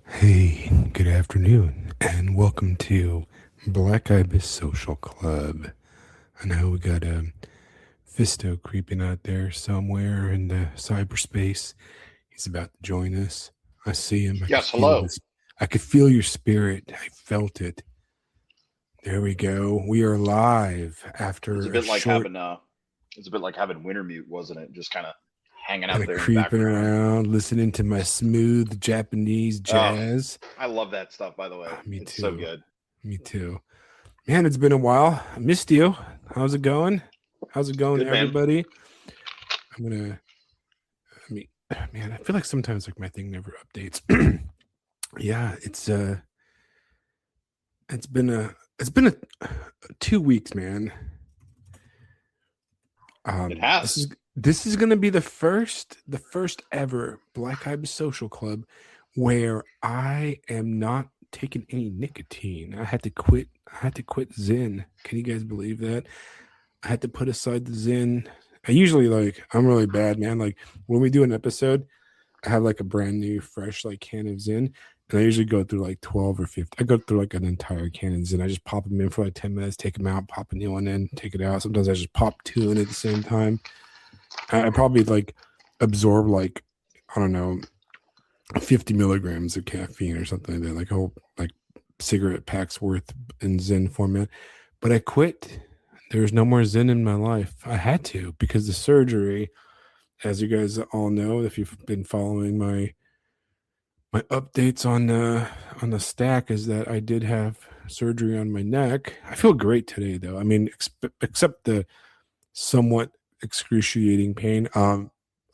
Hey, good afternoon, and welcome to Black Ibis Social Club. I know we got Fisto creeping out there somewhere in the cyberspace. He's about to join us. I see him. Yes, hello. I could feel your spirit. I felt it. There we go. We are live It's after a a bit like short having it's a bit like having Wintermute, wasn't it? Just kind of hanging kind out of there in the creeping background. around, listening to my smooth Japanese Oh, jazz. I love that stuff, by the way. Me It's so too. good. Me too. Man, it's been a while. I missed you. How's it going? How's it going, Good man. everybody? I'm gonna. I mean, man, I feel like sometimes like my thing never updates. Yeah, it's been a 2 weeks, man. It This has. is gonna be the first ever Black Ibis Social Club where I am not taking any nicotine. I had to quit. I had to quit Zen. Can you guys believe that? I had to put aside the Zen. I usually I'm really bad, man. Like when we do an episode, I have like a brand new, fresh like can of Zen, and I usually go through like 12 or 50. I go through like an entire can of Zen. I just pop them in for like 10 minutes, take them out, pop a new one in, take it out. Sometimes I just pop two in at the same time. I probably like absorb like I don't know 50 milligrams of caffeine or something like that, like a whole like cigarette packs worth in Zen format. But I quit. There's no more Zen in my life. I had to because the surgery, as you guys all know, if you've been following my updates on the stack, is that I did have surgery on my neck. I feel great today, though. I mean, except the somewhat excruciating pain.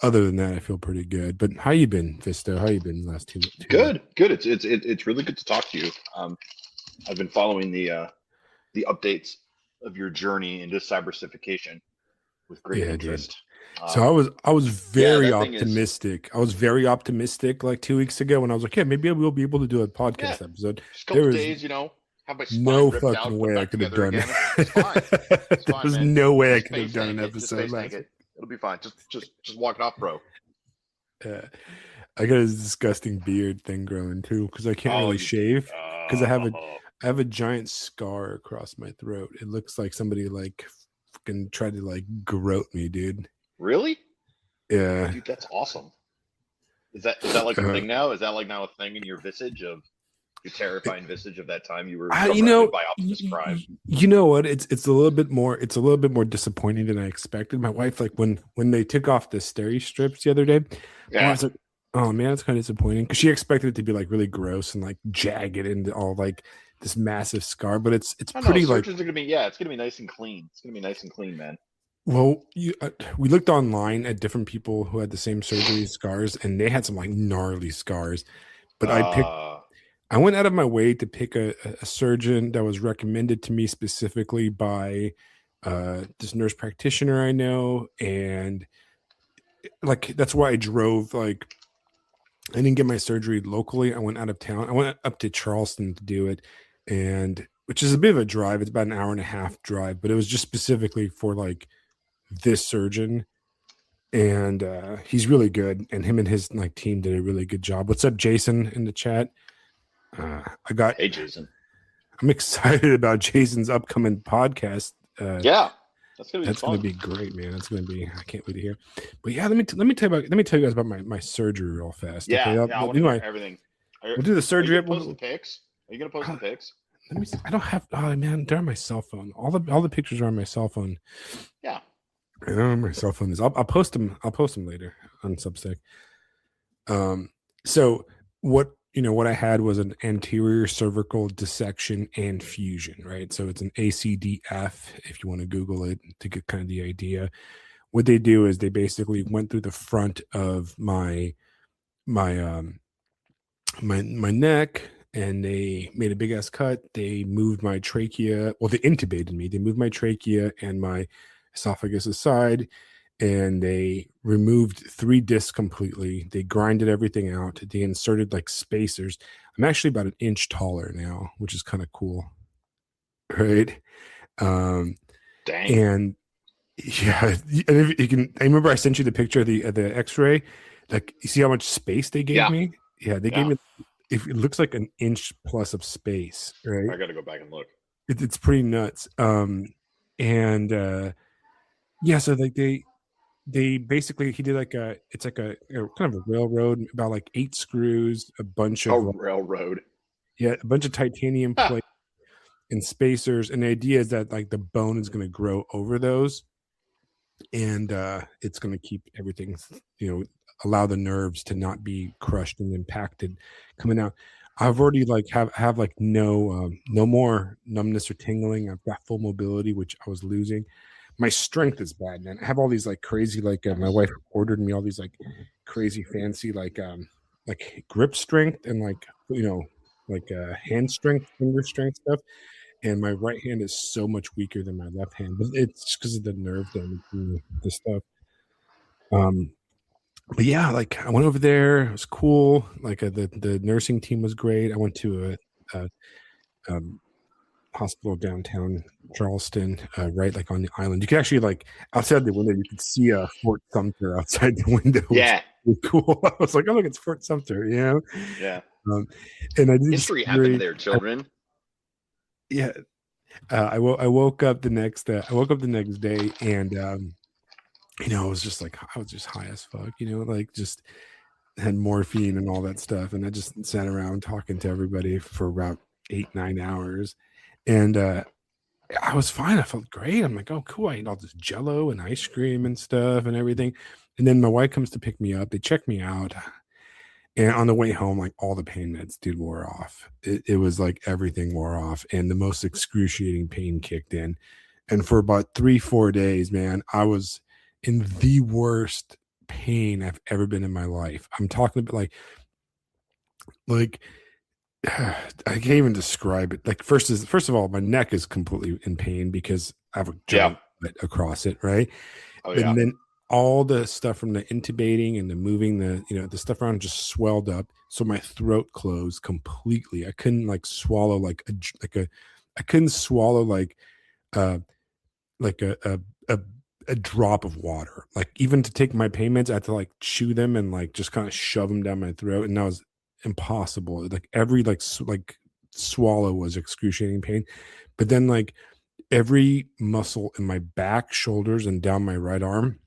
Other than that, I feel pretty good. But how you been, Fisto? How you been the last two weeks? Good. Good. It's really good to talk to you. I've been following the updates of your journey into cybersification with great Yeah, dude. interest. So Um, I was yeah, very that thing is. optimistic. I was very optimistic like 2 weeks ago when I was like, yeah, maybe we'll be able to do a Yeah, podcast episode. just a There couple was days, have my spine no ripped fucking out, put way I back could have together done again. It's fine. it. It's There fine, was man. no way I Just could have face done an tank it. Just episode face tank last it. week. It'll be fine. Just walk it off, bro. Uh, I got a disgusting beard thing growing too because I can't Oh, really you do. shave because Oh, I have a giant scar across my throat. It looks like somebody like fucking tried to like garrote me, dude. really, Yeah. dude? That's awesome. Is that like a Uh, thing now? Is that like now a thing in your visage of your terrifying visage of that time you were I, surrounded by Optimus Prime? you know what? It's a little bit more. It's a little bit more disappointing than I expected. My wife, like when they took off the steri strips the other day, I Yeah. was like, oh man, it's kind of disappointing because she expected it to be like really gross and like jagged and all like this massive scar, but it's I don't know. pretty like. Surgeons are gonna be. Yeah, it's gonna be nice and clean. It's gonna be nice and clean, man. Well, we looked online at different people who had the same surgery scars, and they had some like gnarly scars. But Uh, I went out of my way to pick a surgeon that was recommended to me specifically by this nurse practitioner I know, and like that's why I drove. Like I didn't get my surgery locally. I went out of town. I went up to Charleston to do it, and which is a bit of a drive. It's about an hour and a half drive, but it was just specifically for like this surgeon, and he's really good. And him and his like team did a really good job. What's up, Jason, in the chat? I got hey, Jason. I'm excited about Jason's upcoming podcast. Yeah, that's gonna be That's going to fun. be great, man. That's going to be. I can't wait to hear. But yeah, let me tell you guys about my surgery real fast. Okay, Yeah, yeah. I want to hear everything. we'll do the Are you surgery. gonna post the pics? Are you gonna post the pics? Let me. See. I don't have. Oh man, they're on my cell phone. All the pictures are on my cell phone. Yeah. I don't know where my cell phone is. I'll post them. I'll post them later on Substack. So what I had was an anterior cervical dissection and fusion, right? So it's an ACDF if you want to Google it to get kind of the idea. What they do is they basically went through the front of my my neck and they made a big ass cut. They moved my trachea. Well, they intubated me. They moved my trachea and my esophagus aside and they removed 3 discs completely. They grinded everything out. They inserted like spacers. I'm actually about an inch taller now, which is kind of cool. Right. Um, Dang. and yeah, and if you can, I remember I sent you the picture of the X-ray. Like, you see how much space they gave Yeah. me? Yeah, they gave Yeah. me if it looks like an inch plus of space, right? I got to go back and look. It's pretty nuts. And yeah, so like they basically he did like it's like a kind of a railroad, about like 8 screws, a bunch A of railroad. yeah, a bunch of titanium Huh. plates and spacers, and the idea is that like the bone is going to grow over those, and it's going to keep everything, you know, allow the nerves to not be crushed and impacted coming out. I've already like have like no more numbness or tingling. I've got full mobility, which I was losing. My strength is bad, man. I have all these like crazy, like my wife ordered me all these like crazy fancy like grip strength and like, you know, like hand strength, finger strength stuff, and my right hand is so much weaker than my left hand. But it's because of the nerve damage and the stuff. Um, but yeah, like I went over there. It was cool. Like the nursing team was great. I went to a um, hospital downtown Charleston, right, like on the island. You could actually like outside the window, you could see Fort Sumter outside the window, which Yeah. was really cool. I was like, oh look, it's Fort Sumter, you know. Yeah. Um, and I did this History happened great. there, children. Yeah, I woke up the next I woke up the next day, and you know, I was just high as fuck, you know, like just had morphine and all that stuff, and I just sat around talking to everybody for about 8 9 hours, and I was fine. I felt great. I'm like, oh cool. I ate all this Jello and ice cream and stuff and everything, and then my wife comes to pick me up. They check me out, and on the way home, like all the pain meds, dude, wore off. It was like everything wore off, and the most excruciating pain kicked in. And for about 3 4 days, man, I was in the worst pain I've ever been in my life. I'm talking about like I can't even describe it. Like first of all, my neck is completely in pain because I have a Yeah. giant cut across it, right? Oh yeah. And then all the stuff from the intubating and the moving, the the stuff around just swelled up, so my throat closed completely. I couldn't like swallow I couldn't swallow uh like a a drop of water. Like even to take my pain meds, I had to like chew them and like just kind of shove them down my throat, and that was impossible. Like every like swallow was excruciating pain, but then like every muscle in my back, shoulders, and down my right arm,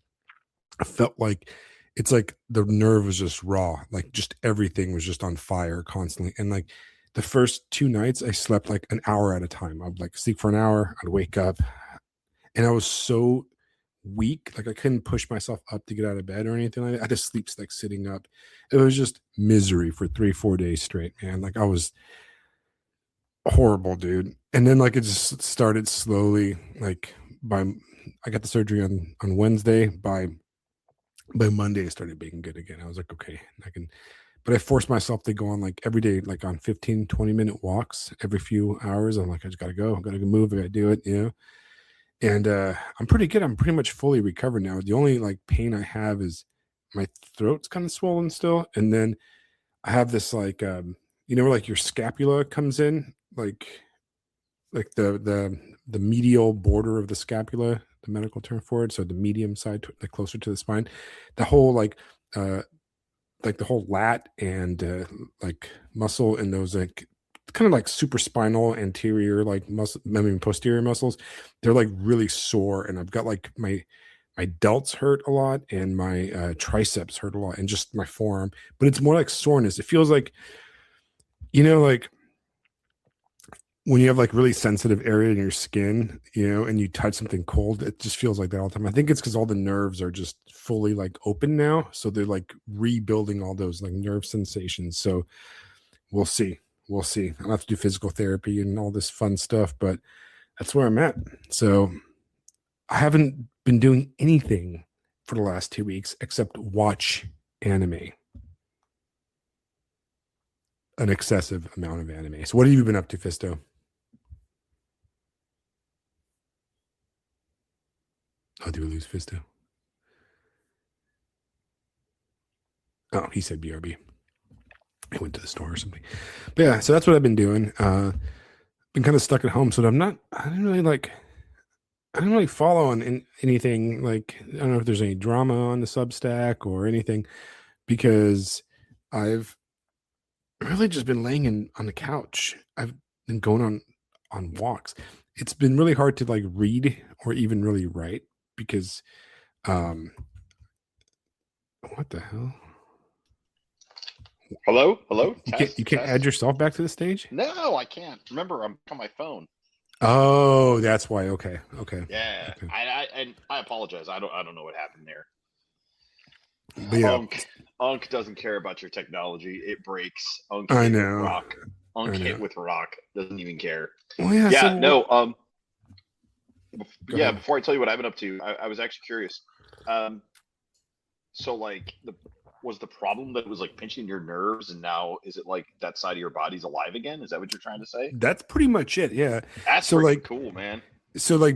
I felt like it's like the nerve was just raw. Like just everything was just on fire constantly. And like the first 2 nights, I slept like an hour at a time. I would like sleep for an hour. I'd wake up, and I was so weak. Like I couldn't push myself up to get out of bed or anything like that. I just sleep like sitting up. It was just misery for 3 4 days straight, man. Like I was horrible, dude. And then like it just started slowly. Like by I got the surgery on Wednesday. By Monday, it started being good again. I was like, okay, I can. But I forced myself to go on like every day, like on 15 20 minute walks every few hours. I'm like, I just gotta go. I gotta move. I gotta do it. You know. And I'm pretty good. I'm pretty much fully recovered now. The only like pain I have is my throat's kind of swollen still, and then I have this like where like your scapula comes in, like the medial border of the scapula, the medical term for it. So the medium side, the closer to the spine, the whole uh like the whole lat and like muscle in those like kind of like super spinal anterior like muscle, I mean posterior muscles, they're like really sore, and I've got like my delts hurt a lot, and my triceps hurt a lot, and just my forearm. But it's more like soreness. It feels like, like when you have like really sensitive area in your skin, and you touch something cold, it just feels like that all the time. I think it's because all the nerves are just fully like open now. So they're like rebuilding all those like nerve sensations. So we'll see. We'll see. I'll have to do physical therapy and all this fun stuff, but that's where I'm at. So I haven't been doing anything for the last 2 weeks except watch anime, an excessive amount of anime. So what have you been up to, Fisto? Oh, do we lose Fisto? Oh, he said BRB. I went to the store or something. But yeah, so that's what I've been doing. Been kind of stuck at home, so I don't really follow on anything. Like I don't know if there's any drama on the Substack or anything, because I've really just been laying on the couch. I've been going on walks. It's been really hard to like read or even really write because um what the hell? Hello, hello, You test, can't add test. yourself back to the stage? No, I can't. Remember, I'm on my phone. Oh, that's why. Okay. Okay. Yeah, Okay. and I apologize. I don't know what happened there. But yeah, Unk doesn't care about your technology. It breaks. Unk I hit with know. rock. I Unk hit know. with rock. Doesn't even care. Well, yeah, so Yeah, no. go Yeah. ahead. Before I tell you what I've been up to, I was actually curious. Um, so like the was the problem that it was like pinching your nerves, and now is it like that side of your body's alive again? Is that what you're trying to say? That's pretty much it. Yeah. That's So freaking like cool, man.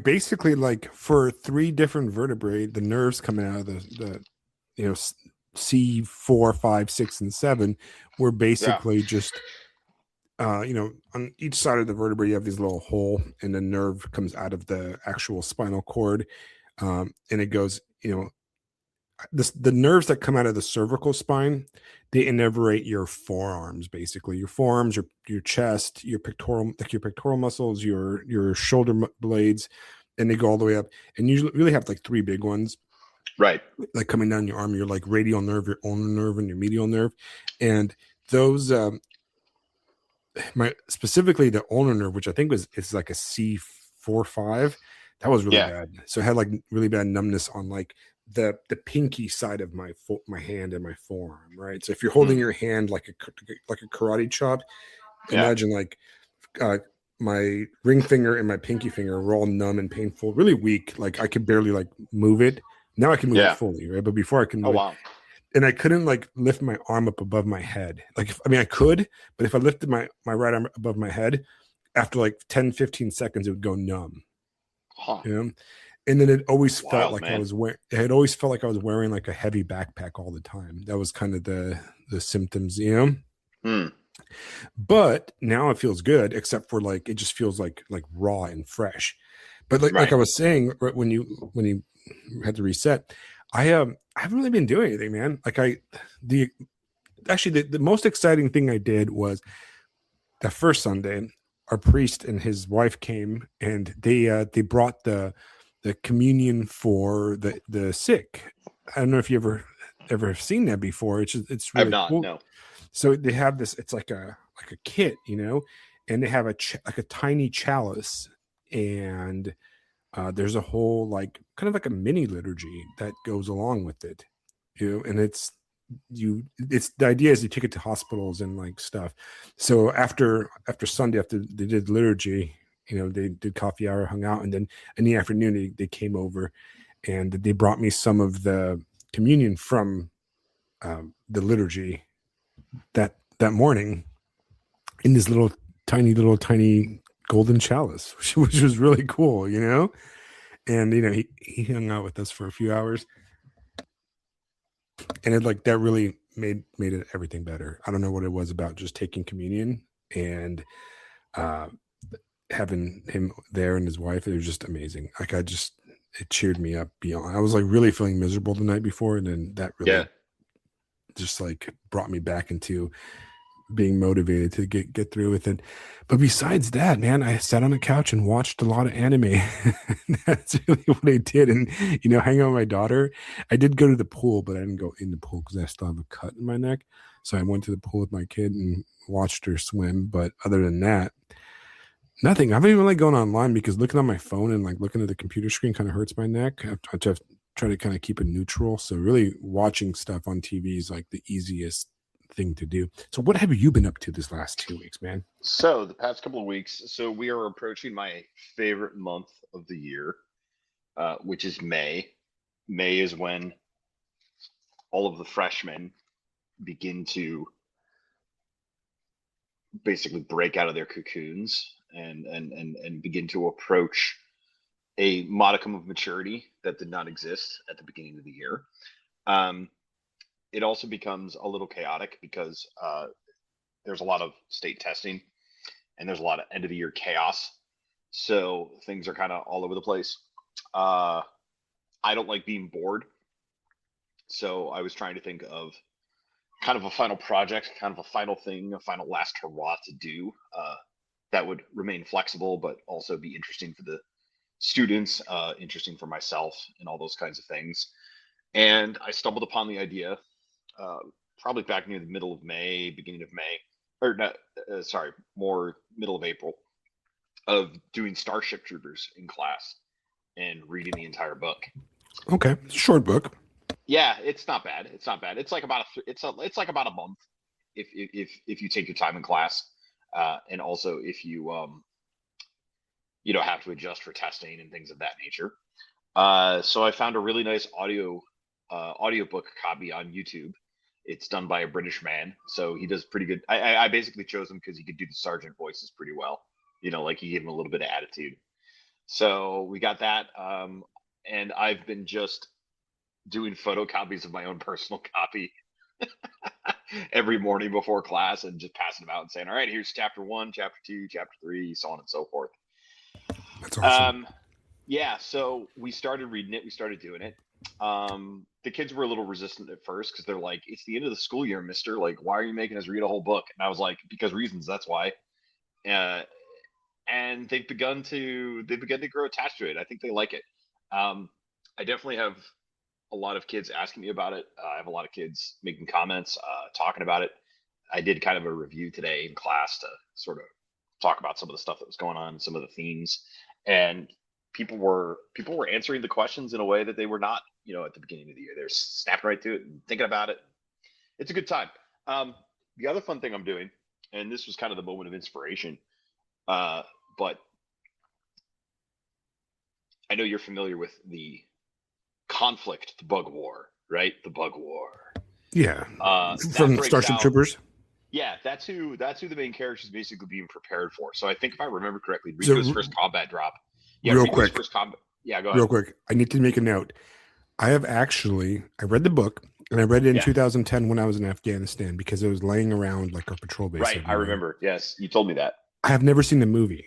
basically like for three different vertebrae, the nerves coming out of the you know C4, 5, 6, and 7 were Yeah. basically just on each side of the vertebrae you have these little hole and the nerve comes out of the actual spinal cord, and it goes, the nerves that come out of the cervical spine, they innervate your forearms, basically your forearms, your chest, your pectoral muscles, your shoulder blades, and they go all the way up. And usually really have like three big ones Right. like coming down your arm, your like radial nerve, your ulnar nerve, and your medial nerve. And those my specifically the ulnar nerve, which I think was it's like a C4-5, that was really Yeah. bad. So I had like really bad numbness on like the pinky side of my hand and my forearm, right? So if you're Hmm. holding your hand like a karate chop, Yeah. imagine like uh, my ring finger and my pinky finger were all numb and painful, really weak. Like I could barely like move it. Now I can move it Yeah. fully, right? But before I can Oh move it, wow. and I couldn't like lift my arm up above my head. Like I mean I could, but if I lifted my right arm above my head, after like 10, 15 seconds, it would go numb. Huh. You know? And then it always felt Wild, like I man. was wearing it had always felt like I was wearing like a heavy backpack all the time. That was kind of the symptoms, you know. Hmm. But now it feels good, except for like it just feels like raw and fresh. But like Right. I was saying, right when you had to reset, I haven't really been doing anything, man. Like the actually the most exciting thing I did was the first Sunday, our priest and his wife came and they brought the communion for the sick. I don't know if you ever have seen that before. It's I've really not. cool. No. So they have this. It's like a kit, and they have like a tiny chalice, and there's a whole like kind of like a mini liturgy that goes along with it, and it's the idea is you take it to hospitals and like stuff. So after Sunday, after they did liturgy, they did coffee hour, hung out, and then in the afternoon they came over and they brought me some of the communion from the liturgy that morning in this little tiny golden chalice, which was really cool, and he hung out with us for a few hours, and it like that really made it everything better. I don't know what it was about just taking communion and uh having him there and his wife. It was just amazing. Like it cheered me up beyond. I was like really feeling miserable the night before, and then that Yeah. really just like brought me back into being motivated to get through with it. But besides that, man, I sat on the couch and watched a lot of anime. That's really what I did. And hang out with my daughter. I did go to the pool, but I didn't go in the pool because I still have a cut in my neck. So I went to the pool with my kid and watched her swim. But other than that, nothing. I haven't even like gone online because looking on my phone and like looking at the computer screen kind of hurts my neck. I have to try to kind of keep it neutral. So really watching stuff on TV is like the easiest thing to do. So what have you been up to this last 2 weeks, man? So the past couple of weeks, so we are approaching my favorite month of the year, which is May. May is when all of the freshmen begin to basically break out of their cocoons and begin to approach a modicum of maturity that did not exist at the beginning of the year. Um, it also becomes a little chaotic because there's a lot of state testing and there's a lot of end of the year chaos. So things are kind of all over the place. Uh, I don't like being bored. So I was trying to think of kind of a final project, kind of a final thing, a final last hurrah to do that would remain flexible, but also be interesting for the students, interesting for myself, and all those kinds of things. And I stumbled upon the idea uh, probably back near the middle of May, beginning of May, or not, sorry, more middle of April, of doing Starship Troopers in class and reading the entire book. Okay, it's a short book. Yeah, it's not bad. It's not bad. It's like about it's like about a month if you take your time in class, and also if you you don't have to adjust for testing and things of that nature. So I found a really nice audiobook copy on YouTube. It's done by a British man, so he does pretty good. I basically chose him because he could do the sergeant voices pretty well. You know, like he gave him a little bit of attitude. So we got that, and I've been just doing photocopies of my own personal copy every morning before class and just passing them out and saying, "All right, here's chapter 1, chapter 2, chapter 3, so on and so forth." That's awesome. Yeah, so we started reading it. We started doing it. The kids were a little resistant at first because they're like, "It's the end of the school year, mister. Like, why are you making us read a whole book?" And I was like, "Because reasons. That's why." Uh, and they've begun to grow attached to it. I think they like it. I definitely have a lot of kids asking me about it. I have a lot of kids making comments, talking about it. I did kind of a review today in class to sort of talk about some of the stuff that was going on, some of the themes, and people were answering the questions in a way that they were not, at the beginning of the year. They're snapping right to it and thinking about it. It's a good time. The other fun thing I'm doing, and this was kind of the moment of inspiration, but I know you're familiar with the conflict, the bug war, right? The bug war. Yeah, That from breaks Starship out. Troopers. Yeah, that's who the main character is basically being prepared for. So I think if I remember correctly, So Rico's first combat drop. Yeah, real Rico's quick, first combat. Yeah, go ahead. real quick, I need to make a note. I read the book and I read it in Yeah, 2010 when I was in Afghanistan because it was laying around like our patrol base right. I everywhere. remember. Yes, you told me that. I have never seen the movie.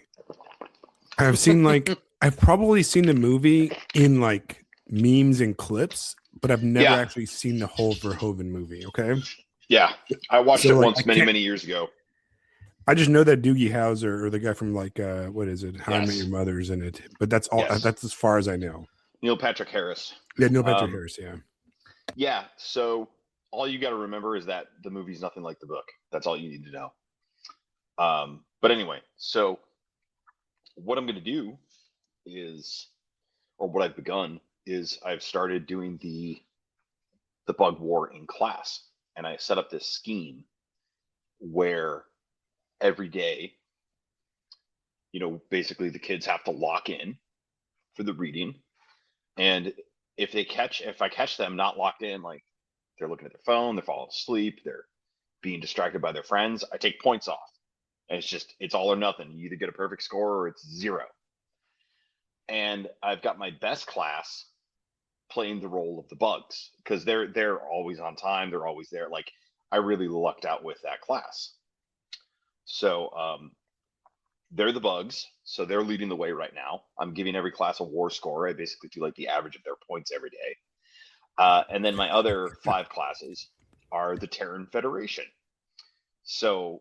I've probably seen the movie in like memes and clips, but I've never Yeah, actually seen the whole Verhoeven movie. Okay. yeah. I watched So it like I once many, can't, many years ago. I just know that Doogie Howser or the guy from like what is it? How I Met Yes, Your Mother's in it. But that's all yes. that's as far as I know. Neil Patrick Harris. Yeah, Neil Patrick Um, Harris, yeah. yeah. So all you got to remember is that the movie's nothing like the book. That's all you need to know. But anyway, so what I'm going to do is, or what I've begun is, I've started doing the bug war in class, and I set up this scheme where every day, basically the kids have to lock in for the reading, and if I catch them not locked in, like they're looking at their phone, they're falling asleep, they're being distracted by their friends, I take points off. And it's all or nothing. You either get a perfect score or it's zero. And I've got my best class playing the role of the bugs because they're always on time, they're always there. Like, I really lucked out with that class. So they're the bugs, so they're leading the way right now. I'm giving every class a war score. I basically do like the average of their points every day. And then my other 5 classes are the Terran Federation. So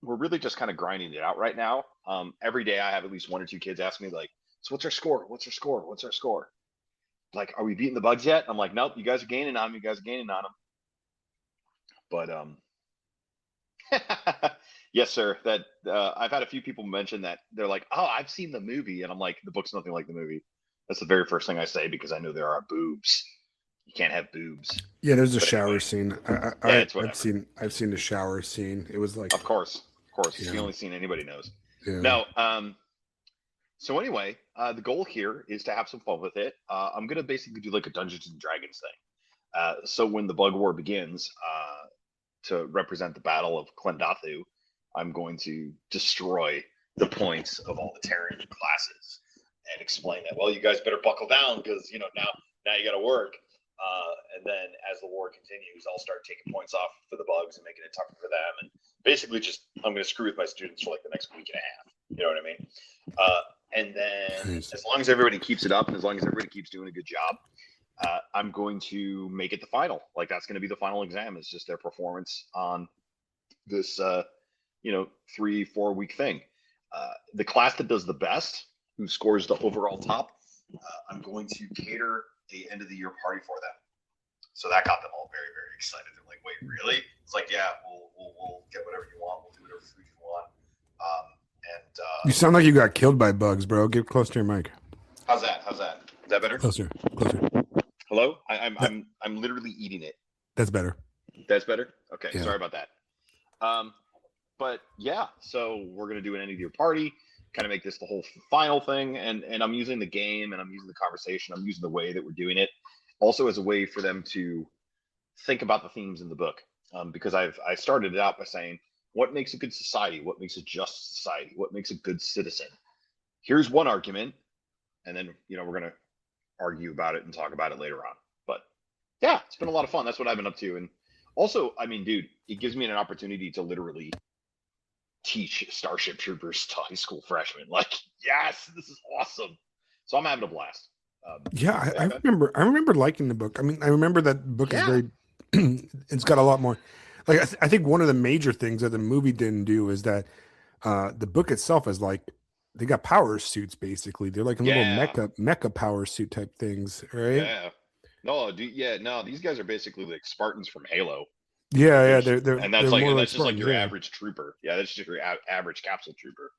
we're really just kind of grinding it out right now. Every day I have at least 1 or 2 kids ask me like, "So what's our score? What's our score? What's our score?" Like, "Are we beating the bugs yet?" I'm like, "Nope, you guys are gaining on them. You guys are gaining on them." But yes, sir. That I've had a few people mention that they're like, "Oh, I've seen the movie," and I'm like, "The book's nothing like the movie." That's the very first thing I say because I know there are boobs. You can't have boobs. Yeah, there's a But shower anyway, scene. yeah, it's I've whatever. seen the shower scene. It was like, Of course, it's the yeah, only scene anybody knows. yeah. No, so anyway, the goal here is to have some fun with it. I'm gonna basically do like a Dungeons and Dragons thing. So when the bug war begins, to represent the Battle of Klendathu, I'm going to destroy the points of all the Terran classes and explain that. Well, you guys better buckle down because now you got to work. And then as the war continues, I'll start taking points off for the bugs and making it tougher for them. And basically, just I'm going to screw with my students for like the next week and a half. You know what I mean? And then Nice. as long as everybody keeps it up and as long as everybody keeps doing a good job, I'm going to make it the final. Like that's going to be the final exam. Is just their performance on this, 3-4 week thing. The class that does the best, who scores the overall top, I'm going to cater a end of the year party for them. So that got them all very, very excited. They're like, "Wait, really?" It's like, "Yeah, we'll get whatever you want. We'll do whatever food you want." You sound like you got killed by bugs, bro. Get close to your mic. How's that? Is that better? Closer. Hello? I'm literally eating it. That's better. That's better? Okay, Yeah. sorry about that. But yeah, so we're gonna do an end of year party, kind of make this the whole final thing, and I'm using the game and I'm using the conversation, I'm using the way that we're doing it, also as a way for them to think about the themes in the book. Because I started it out by saying, what makes a good society? What makes a just society? What makes a good citizen? Here's one argument, and then we're gonna argue about it and talk about it later on. But yeah, it's been a lot of fun. That's what I've been up to. And also, I mean, dude, it gives me an opportunity to literally teach Starship Troopers to high school freshmen. Like, yes, this is awesome. So I'm having a blast. I remember liking the book. I mean, I remember that book is very, it's got a lot more. Like, I think one of the major things that the movie didn't do is that the book itself is like, they got power suits basically. They're like little mecha power suit type things, right? Yeah. No, these guys are basically like Spartans from Halo. Yeah, and that's just like your yeah. average trooper. Yeah, that's just your average capsule trooper.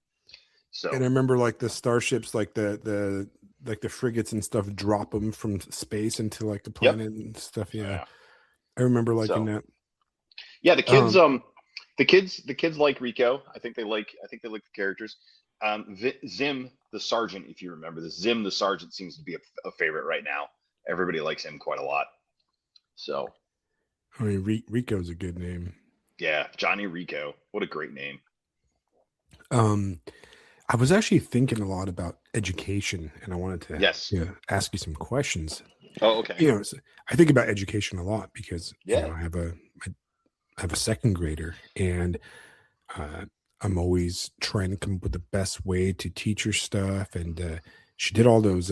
So, and I remember like the starships, like the frigates and stuff, drop them from space into like the planet and stuff. Yeah, I remember liking that. Yeah, the kids like Rico. I think they like the characters. Zim the sergeant, if you remember this, Zim the sergeant seems to be a favorite right now. Everybody likes him quite a lot. So, I mean, Rico's a good name. Yeah, Johnny Rico. What a great name. I was actually thinking a lot about education, and I wanted to ask you some questions. Oh, okay. I think about education a lot because I have a second grader, and I'm always trying to come up with the best way to teach her stuff. And she did all those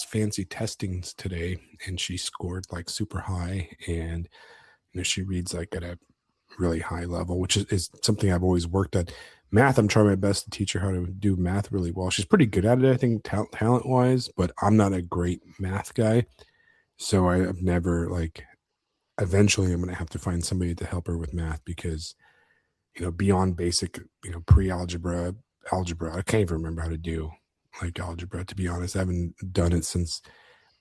fancy testings today, and she scored like super high. And she reads like at a really high level, which is something I've always worked at. Math, I'm trying my best to teach her how to do math really well. She's pretty good at it, I think, talent wise, but I'm not a great math guy. So I've never eventually I'm going to have to find somebody to help her with math because, beyond basic, pre-algebra, algebra, I can't even remember how to do like algebra, to be honest. I haven't done it since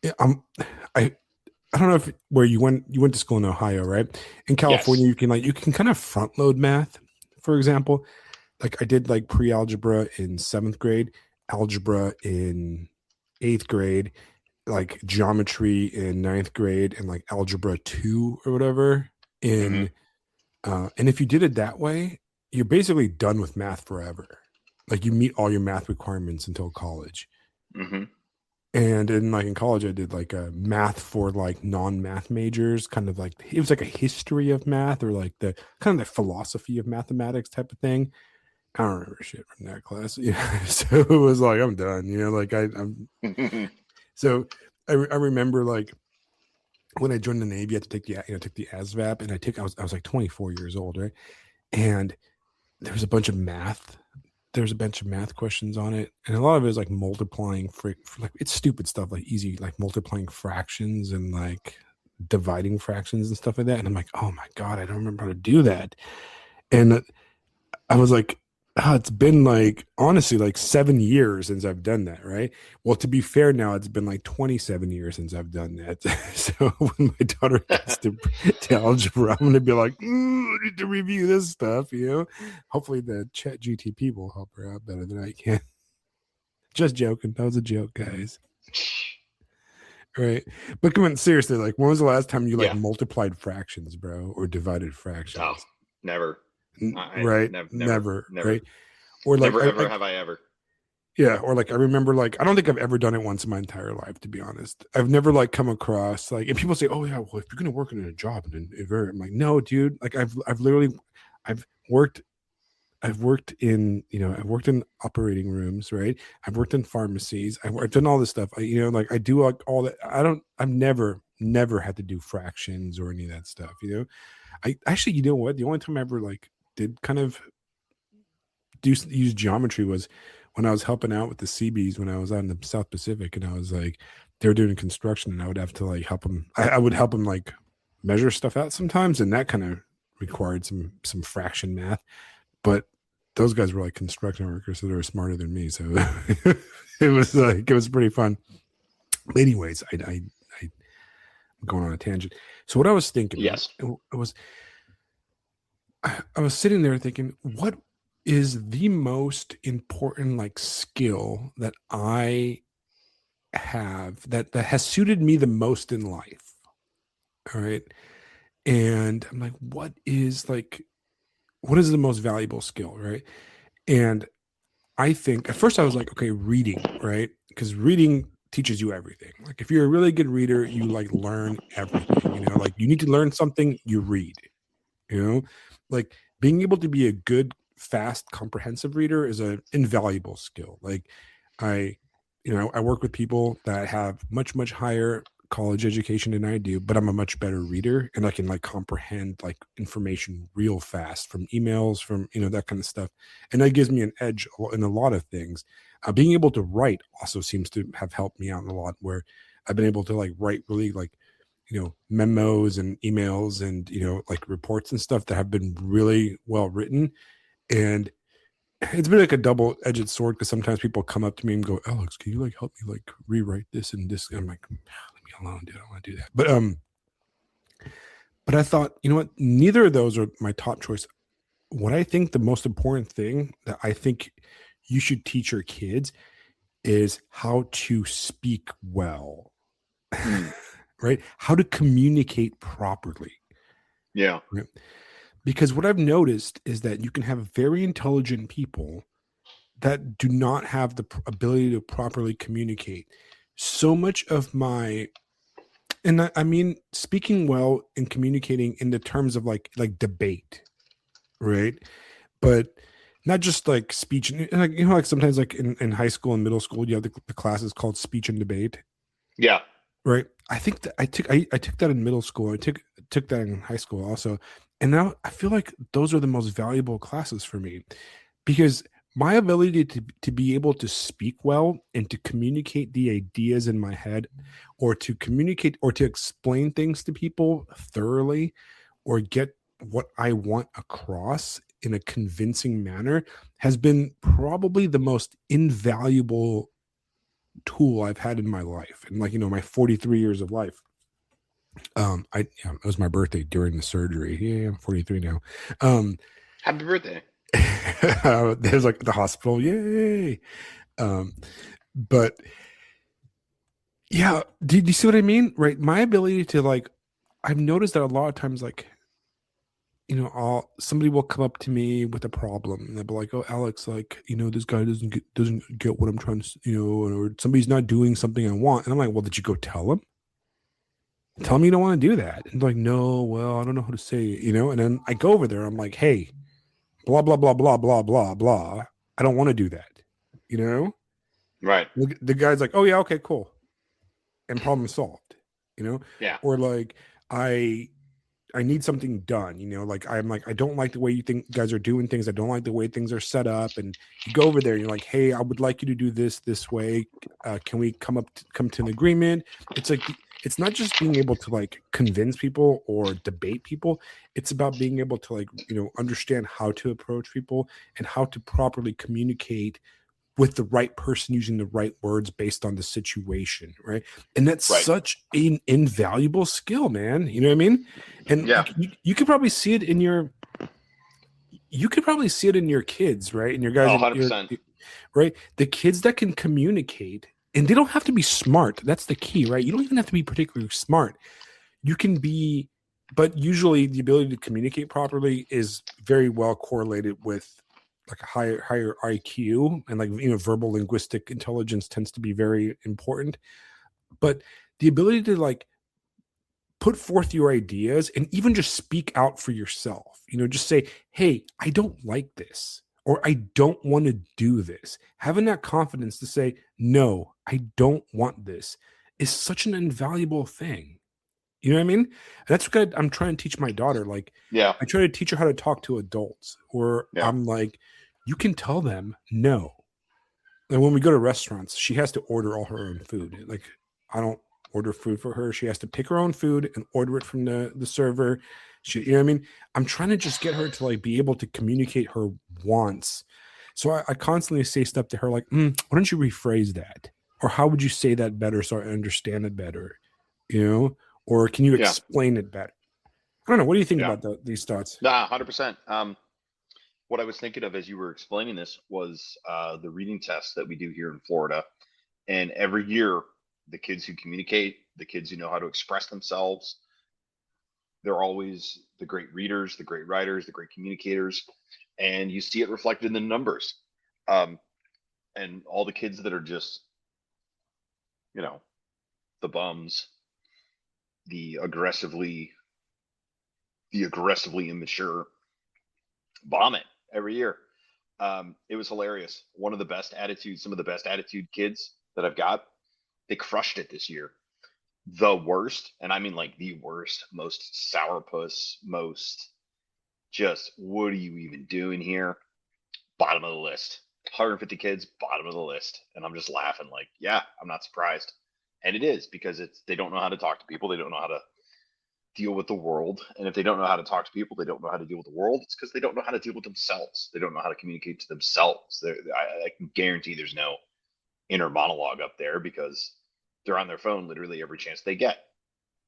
I don't know if where you went to school in Ohio, right? In California, yes. you can kind of front load math, for example. Like I did like pre-algebra in 7th grade, algebra in 8th grade, like geometry in 9th grade, and like algebra 2 or whatever in and if you did it that way, you're basically done with math forever. Like you meet all your math requirements until college. And in college, I did like a math for like non-math majors, kind of like it was like a history of math or like the kind of the philosophy of mathematics type of thing. I don't remember shit from that class. So it was like I'm done. I'm. So I remember like when I joined the Navy, I had to take the ASVAB, and I was like 24 years old, right? And there was a bunch of math. There's a bunch of math questions on it, and a lot of it is like multiplying like it's stupid stuff, like easy, like multiplying fractions and like dividing fractions and stuff like that. And I'm like, oh my god, I don't remember how to do that. And I was like, it's been like honestly like 7 years since I've done that, right? Well, to be fair, now it's been like 27 years since I've done that. So when my daughter gets to algebra, I'm gonna be like, I need to review this stuff, Hopefully the chat GTP will help her out better than I can. Just joking. That was a joke, guys. Right. But come on, seriously, like when was the last time you multiplied fractions, bro, or divided fractions? Oh, never. Right. Never. Right. Or like never ever have I ever. Yeah, or like I remember like I don't think I've ever done it once in my entire life, to be honest. I've never like come across like, and people say, oh yeah, well if you're gonna work in a job and I'm like, no, dude, like I've worked I've worked in, I've worked in operating rooms, right? I've worked in pharmacies. I've done all this stuff. Like I do like all that. I've never had to do fractions or any of that stuff. I actually, you know what? The only time I ever like did kind of use geometry was when I was helping out with the CBs when I was out in the South Pacific, and I was like, they were doing construction, and I would have to like help them. I would help them like measure stuff out sometimes, and that kind of required some fraction math. But those guys were like construction workers, so they were smarter than me. So it was pretty fun. Anyways, I'm going on a tangent. So what I was thinking, right, Yes. I was sitting there thinking, what is the most important like skill that I have that has suited me the most in life? All right. And I'm like, what is the most valuable skill, right? And I think at first I was like, okay, reading, right? Because reading teaches you everything. Like if you're a really good reader, you like learn everything, like you need to learn something, you read, like being able to be a good, fast, comprehensive reader is an invaluable skill. Like I, I work with people that have much higher college education than I do, but I'm a much better reader and I can like comprehend like information real fast from emails, from, that kind of stuff. And that gives me an edge in a lot of things. Being able to write also seems to have helped me out in a lot, where I've been able to like write really like, memos and emails and, like reports and stuff that have been really well written. And it's been like a double-edged sword, because sometimes people come up to me and go, Alex, can you like help me like rewrite this and this? And I'm like, leave me alone, dude. I don't want to do that. But I thought, you know what? Neither of those are my top choice. What I think the most important thing that I think you should teach your kids is how to speak well, right? How to communicate properly. Yeah. Right? Because what I've noticed is that you can have very intelligent people that do not have the ability to properly communicate. So much of and I mean speaking well and communicating in the terms of like debate, right? But not just like speech and like, like sometimes like in high school and middle school you have the classes called speech and debate, Yeah. right? I think that I took that in middle school. I took that in high school also, and now I feel like those are the most valuable classes for me, because my ability to be able to speak well and to communicate the ideas in my head, or to communicate or to explain things to people thoroughly, or get what I want across in a convincing manner, has been probably the most invaluable tool I've had in my life. And like, my 43 years of life. It was my birthday during the surgery. Yeah, I'm 43 now. Happy birthday. There's like the hospital. Yay. But yeah, do you see what I mean? Right. My ability to like, I've noticed that a lot of times, like, somebody will come up to me with a problem and they'll be like, "Oh, Alex, like, this guy doesn't get what I'm trying to, or somebody's not doing something I want." And I'm like, "Well, did you go tell him? Tell him you don't want to do that." And they're like, "No, well, I don't know how to say it, And then I go over there. I'm like, "Hey, blah blah blah blah blah blah blah. I don't want to do that." You know. Right. The guy's like, "Oh yeah, okay, cool," and problem solved. Yeah. Or like I need something done, like I'm like, I don't like the way you think guys are doing things. I don't like the way things are set up. And you go over there and you're like, "Hey, I would like you to do this way. Can we come to an agreement?" It's like, it's not just being able to like convince people or debate people. It's about being able to like, understand how to approach people and how to properly communicate with the right person using the right words based on the situation, right? And that's Right. such an invaluable skill, man. You know what I mean? And Yeah. you could probably see it in your kids, right? And your guys Oh, in 100%. right? The kids that can communicate, and they don't have to be smart. That's the key, right? You don't even have to be particularly smart. You can be, but usually the ability to communicate properly is very well correlated with like a higher IQ, and like, verbal linguistic intelligence tends to be very important. But the ability to like put forth your ideas and even just speak out for yourself, just say, "Hey, I don't like this," or I don't want to do this. Having that confidence to say, no, I don't want this is such an invaluable thing. You know what I mean? That's what I'm trying to teach my daughter. Like, Yeah. I try to teach her how to talk to adults, or Yeah. I'm like, you can tell them no. And when we go to restaurants, she has to order all her own food. Like, I don't order food for her. She has to pick her own food and order it from the server. She, you know what I mean? I'm trying to just get her to like be able to communicate her wants. So I constantly say stuff to her like, why don't you rephrase that? Or how would you say that better so I understand it better? You know? Or can you Yeah. explain it better? I don't know. What do you think Yeah. about these thoughts? Nah, 100%. What I was thinking of as you were explaining this was the reading test that we do here in Florida. And every year, the kids who communicate, the kids who know how to express themselves, they're always the great readers, the great writers, the great communicators. And you see it reflected in the numbers. Um, and all the kids that are just, you know, the bums, the aggressively, the aggressively immature, bomb it every year. It was hilarious. One of the best attitudes, some of the best attitude kids that I've got, they crushed it this year. The worst, and I mean like the worst, most sourpuss, most just what are you even doing here? Bottom of the list. 150 kids, bottom of the list. And I'm just laughing like, yeah, I'm not surprised. And it is because it's they don't know how to talk to people, they don't know how to deal with the world. And if they don't know how to talk to people, they don't know how to deal with the world. It's because they don't know how to deal with themselves. They don't know how to communicate to themselves. I can guarantee there's no inner monologue up there because they're on their phone literally every chance they get.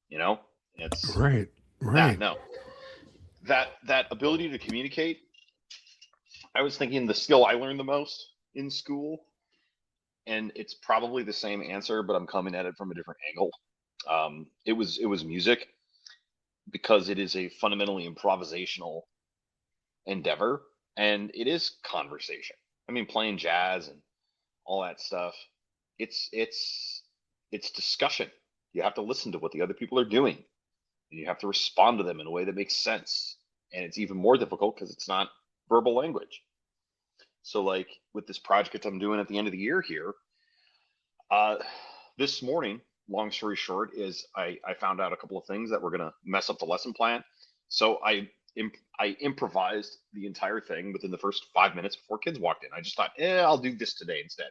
You know, it's Right. that Right. no that ability to communicate. I was thinking the skill I learned the most in school, and it's probably the same answer, but I'm coming at it from a different angle. It was music because it is a fundamentally improvisational endeavor, and it is conversation. I mean, playing jazz and all that stuff. It's discussion. You have to listen to what the other people are doing, and you have to respond to them in a way that makes sense. And it's even more difficult because it's not verbal language. So, like with this project I'm doing at the end of the year here, uh, this morning, long story short, is I found out a couple of things that were going to mess up the lesson plan. So I improvised the entire thing within the first 5 minutes before kids walked in. I just thought, I'll do this today instead.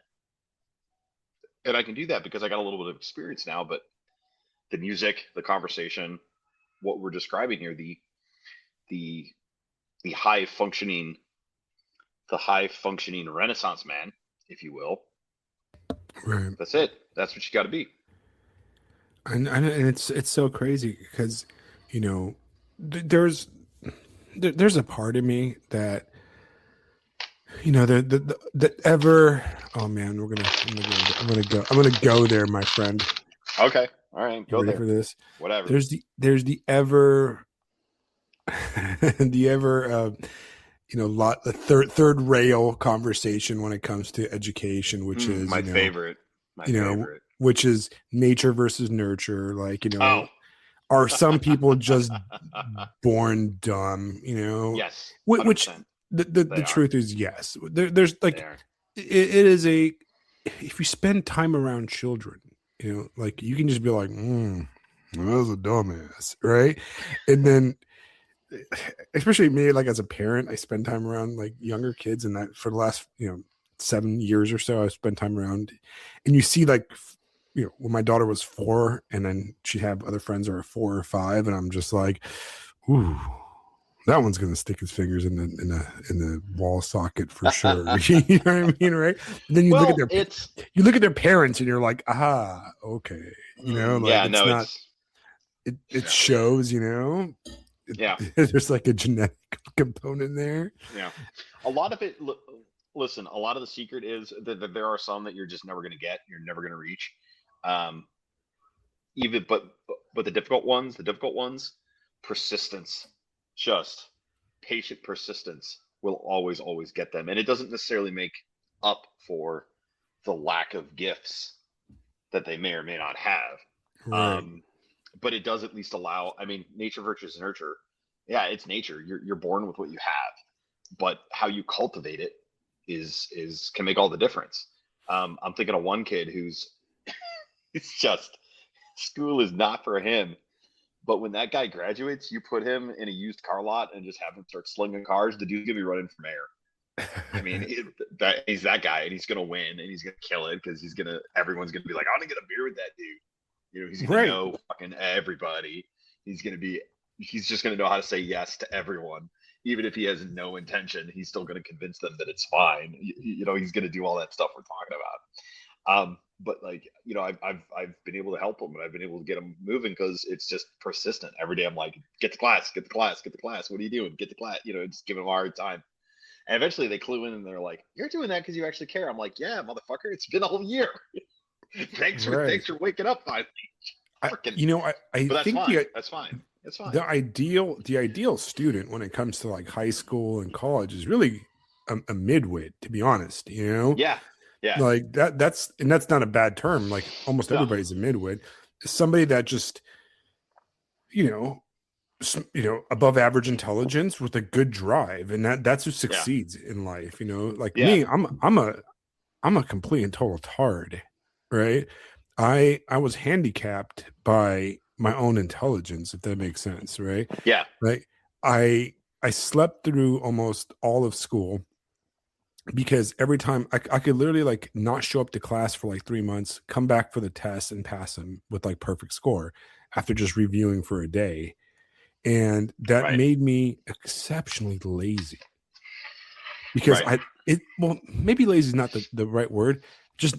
And I can do that because I got a little bit of experience now. But the music, the conversation, what we're describing here, the the high functioning, the high functioning Renaissance man, if you will. Right. That's it. That's what you got to be. And it's so crazy because, you know, there's there's a part of me that, you know, the ever, oh man, I'm gonna go there, my friend. Okay. All right. You Go ready there. for this? Whatever. There's the ever the ever lot the third rail conversation when it comes to education, which is, My favorite. My you know, favorite. which is nature versus nurture. Like, Oh. are some people just born dumb? Yes. Which 100%. the They are. truth is yes. There's They like are. it is a if you spend time around children, like you can just be like, that was a dumbass, right? And then especially me, like as a parent, I spend time around like younger kids, and that for the last 7 years or so, I spent time around, and you see like when my daughter was 4, and then she'd have other friends who are 4 or 5, and I'm just like, ooh, that one's gonna stick his fingers in the wall socket for sure. You know what I mean, right? And then Well, it's. you look at their parents, and you're like, okay, like Yeah. it's No. not It's. it Yeah. shows, Yeah. there's like a genetic component there. Yeah. A lot of it. Listen. A lot of the secret is that there are some that you're just never going to get. You're never going to reach. Um. Even but the difficult ones, persistence, just patient persistence will always get them, and it doesn't necessarily make up for the lack of gifts that they may or may not have. Right. um but it does at least allow. I mean, nature versus nurture. Yeah, it's nature. You're born with what you have, but how you cultivate it is can make all the difference. I'm thinking of one kid who's it's just school is not for him. But when that guy graduates, you put him in a used car lot and just have him start slinging cars. The dude's gonna be running for mayor. I mean, he's that guy, and he's gonna win, and he's gonna kill it because everyone's gonna be like, I want to get a beer with that dude. You know, he's gonna Right. know fucking everybody. He's just gonna know how to say yes to everyone, even if he has no intention. He's still gonna convince them that it's fine. You know, he's gonna do all that stuff we're talking about. But like, you know, I've been able to help him, and I've been able to get him moving because it's just persistent. Every day I'm like, get to class, get to class, get to class. What are you doing? Get to class. You know, just giving him a hard time. And eventually they clue in and they're like, "You're doing that because you actually care." I'm like, "Yeah, motherfucker, it's been a whole year. Right. thanks for waking up finally." Freaking, I but that's think fine. That's fine. It's fine. the ideal student when it comes to like high school and college is really a midwit, to be honest. You know, Yeah, yeah. like that's not a bad term. Like almost No, everybody's a midwit. Somebody that just you know above average intelligence with a good drive, and that's who yeah, succeeds in life. You know, like yeah. me, I'm a complete and total tard, right? I was handicapped by my own intelligence, if that makes sense, right? Yeah, Like I slept through almost all of school because every time I could literally like not show up to class for like 3 months, come back for the test and pass them with like perfect score after just reviewing for a day. And that right, made me exceptionally lazy because right. well, maybe lazy is not the right word.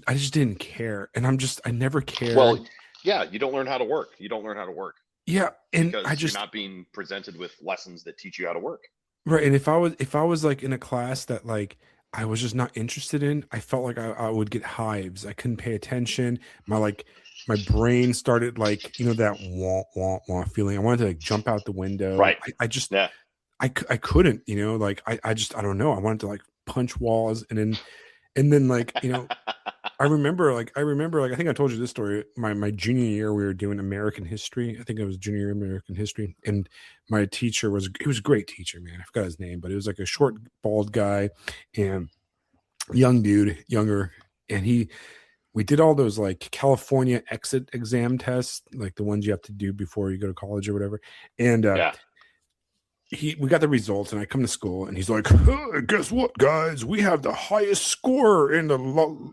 I just didn't care. And I never cared. Well, yeah, you don't learn how to work. You don't learn how to work Yeah. And I because you're just, not being presented with lessons that teach you how to work. right. And if I was like in a class that like I was just not interested in, I felt like I would get hives. I couldn't pay attention. My brain started like, that wah, wah, wah feeling. I wanted to like jump out the window. Right. I just, Yeah. I couldn't, like I don't know. I wanted to like punch walls and then like, I remember like I think I told you this story. My junior year we were doing American history. I think it was junior year American history. And my teacher he was a great teacher, man. I forgot his name, but it was like a short, bald guy and young dude, younger. And we did all those like California exit exam tests, like the ones you have to do before you go to college or whatever. And Yeah. we got the results, and I come to school, and he's like, "Guess what, guys? We have the highest score in the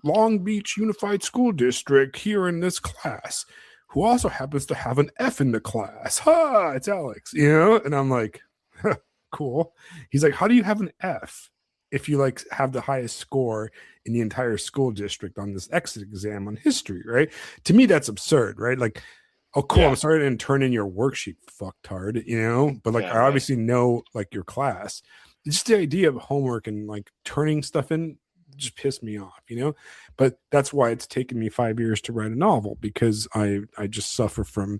Long Beach Unified School District here in this class, who also happens to have an F in the class. Ha! It's Alex, And I'm like, huh, cool. He's like, how do you have an F if you like have the highest score in the entire school district on this exit exam on history, right? To me, that's absurd, right? Like, oh, cool. Yeah. I'm sorry I didn't turn in your worksheet, fucktard, But like, Yeah. I Right. obviously know like your class. It's just the idea of homework and like turning stuff in just pissed me off. But that's why it's taken me 5 years to write a novel because I just suffer from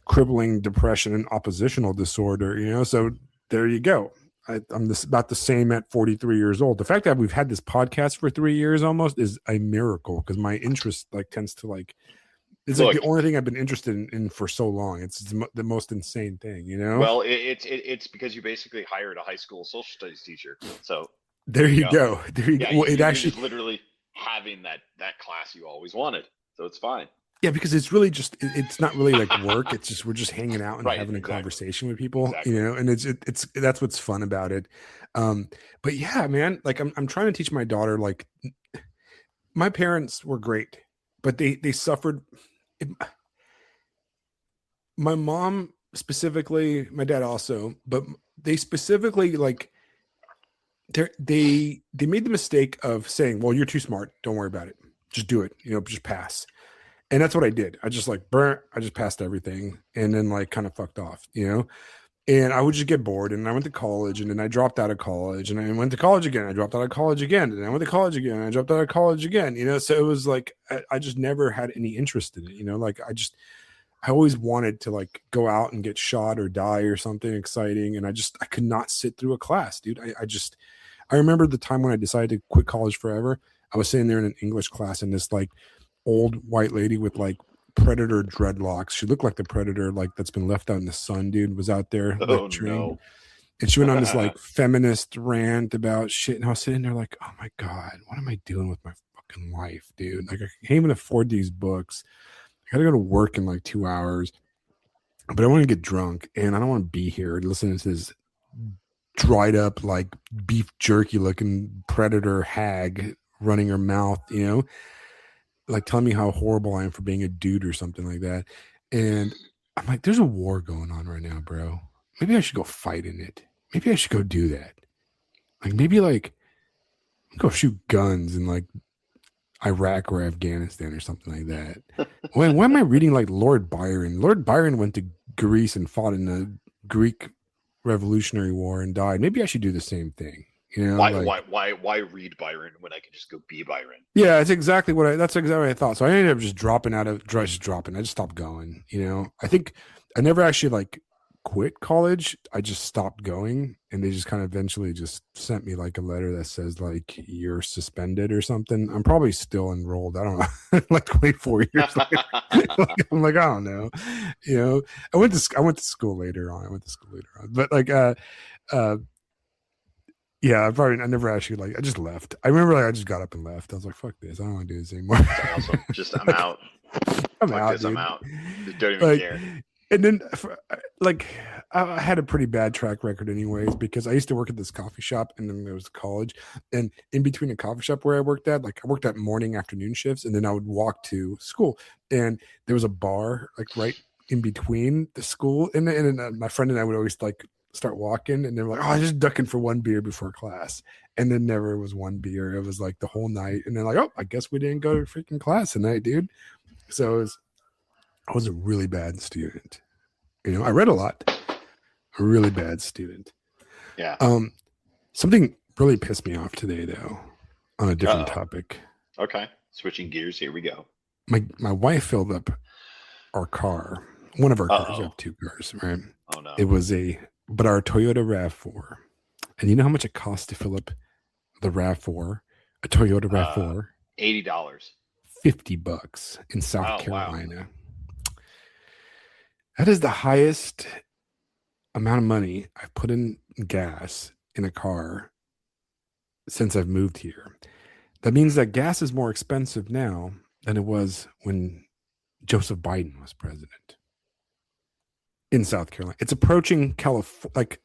crippling depression and oppositional disorder. So there you go. I'm about the same at 43 years old. The fact that we've had this podcast for 3 years almost is a miracle because my interest like tends to like. It's like the only thing I've been interested in for so long. It's the most insane thing, Well, it's because you basically hired a high school social studies teacher. So there you go. There you yeah, go. Well, you're just literally having that class you always wanted. So it's fine. Yeah, because it's really just it's not really like work. It's just we're just hanging out and Right, having a exactly. conversation with people, Exactly. And it's that's what's fun about it. But yeah, man, like I'm trying to teach my daughter like my parents were great, but they suffered. My mom specifically, my dad also, but they specifically like they made the mistake of saying, "Well, you're too smart. Don't worry about it. Just do it. Just pass." And that's what I did. I just like I just passed everything and then like kind of fucked off, And I would just get bored. And I went to college, and then I dropped out of college, and I went to college again. I dropped out of college again, and I went to college again. And I dropped out of college again. So it was like I just never had any interest in it. Like I always wanted to like go out and get shot or die or something exciting, and I could not sit through a class, dude. I remember the time when I decided to quit college forever. I was sitting there in an English class, and this like old white lady with like predator dreadlocks. She looked like the predator, like that's been left out in the sun, dude, was out there lecturing. No. And she went on this like feminist rant about shit. And I was sitting there like, oh my God, what am I doing with my fucking life, dude? Like, I can't even afford these books. I gotta go to work in like 2 hours, but I want to get drunk and I don't want to be here listening to this dried up, like beef jerky looking predator hag running her mouth, like telling me how horrible I am for being a dude or something like that. And I'm like, there's a war going on right now, bro. Maybe I should go fight in it. Maybe I should go do that. Like maybe like go shoot guns in like Iraq or Afghanistan or something like that. Why am I reading like Lord Byron? Lord Byron went to Greece and fought in the Greek Revolutionary War and died. Maybe I should do the same thing. Like why read Byron when I can just go be Byron? yeah, that's exactly what I thought. So I ended up just dropping out of just dropping. I just stopped going. I think I never actually like quit college. I just stopped going, and they just kind of eventually just sent me like a letter that says like you're suspended or something. I'm probably still enrolled. I don't know, like 24 years later. I'm like, I don't know. I went to school later on. But like yeah, I never actually like I just left. I remember like I just got up and left. I was like, fuck this. I don't want to do this anymore. Awesome. Just I'm out. I'm Fuck out, this, dude. I'm out. Don't even Like, care. and then like I had a pretty bad track record anyways, because I used to work at this coffee shop and then there was college. And in between the coffee shop where I worked at, like I worked at morning, afternoon shifts, and then I would walk to school. And there was a bar like right in between the school. And my friend and I would always like start walking, and they were like, oh, I'm just ducking for one beer before class. And then never was one beer. It was like the whole night. And then like, oh, I guess we didn't go to freaking class tonight, dude. So I was a really bad student. I read a lot. A really bad student. Yeah. Something really pissed me off today, though, on a different topic. Okay. Switching gears. Here we go. My wife filled up our car. One of our cars. We have two cars, right? Oh no. It was our Toyota RAV4. And you know how much it costs to fill up the RAV4? A Toyota RAV4? $80. $50 in South Carolina. Wow. That is the highest amount of money I've put in gas in a car since I've moved here. That means that gas is more expensive now than it was when Joseph Biden was president in South Carolina. It's approaching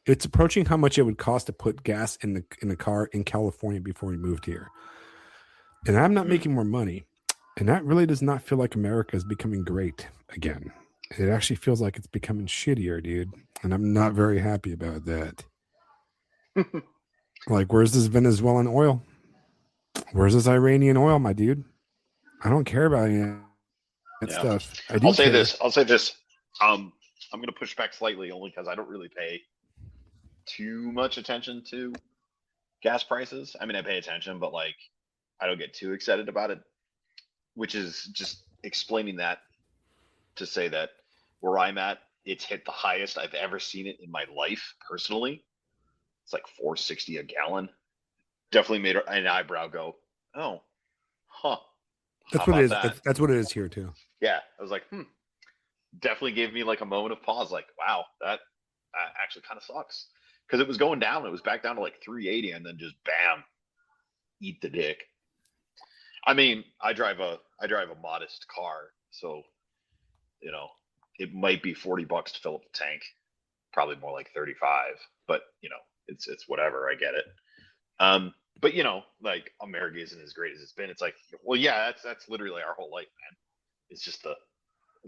it's approaching how much it would cost to put gas in the car in California before we moved here. And I'm not making more money. And that really does not feel like America is becoming great again. It actually feels like it's becoming shittier, dude. And I'm not very happy about that. Like, where's this Venezuelan oil? Where's this Iranian oil, my dude? I don't care about any of that stuff. I'll say this. I'm going to push back slightly only because I don't really pay too much attention to gas prices. I mean, I pay attention, but like, I don't get too excited about it, which is just explaining that to say that where I'm at, it's hit the highest I've ever seen it in my life personally. It's like $4.60 a gallon. Definitely made an eyebrow go, oh, huh. That's what it is. That's what it is here too. Yeah. I was like, definitely gave me like a moment of pause. Like, wow, that actually kind of sucks. Because it was going down. It was back down to like 380 and then just bam, eat the dick. I mean, I drive a modest car, so it might be $40 to fill up the tank, probably more like 35. But it's whatever. I get it. But like America isn't as great as it's been. It's like, well, yeah, that's literally our whole life, man. It's just the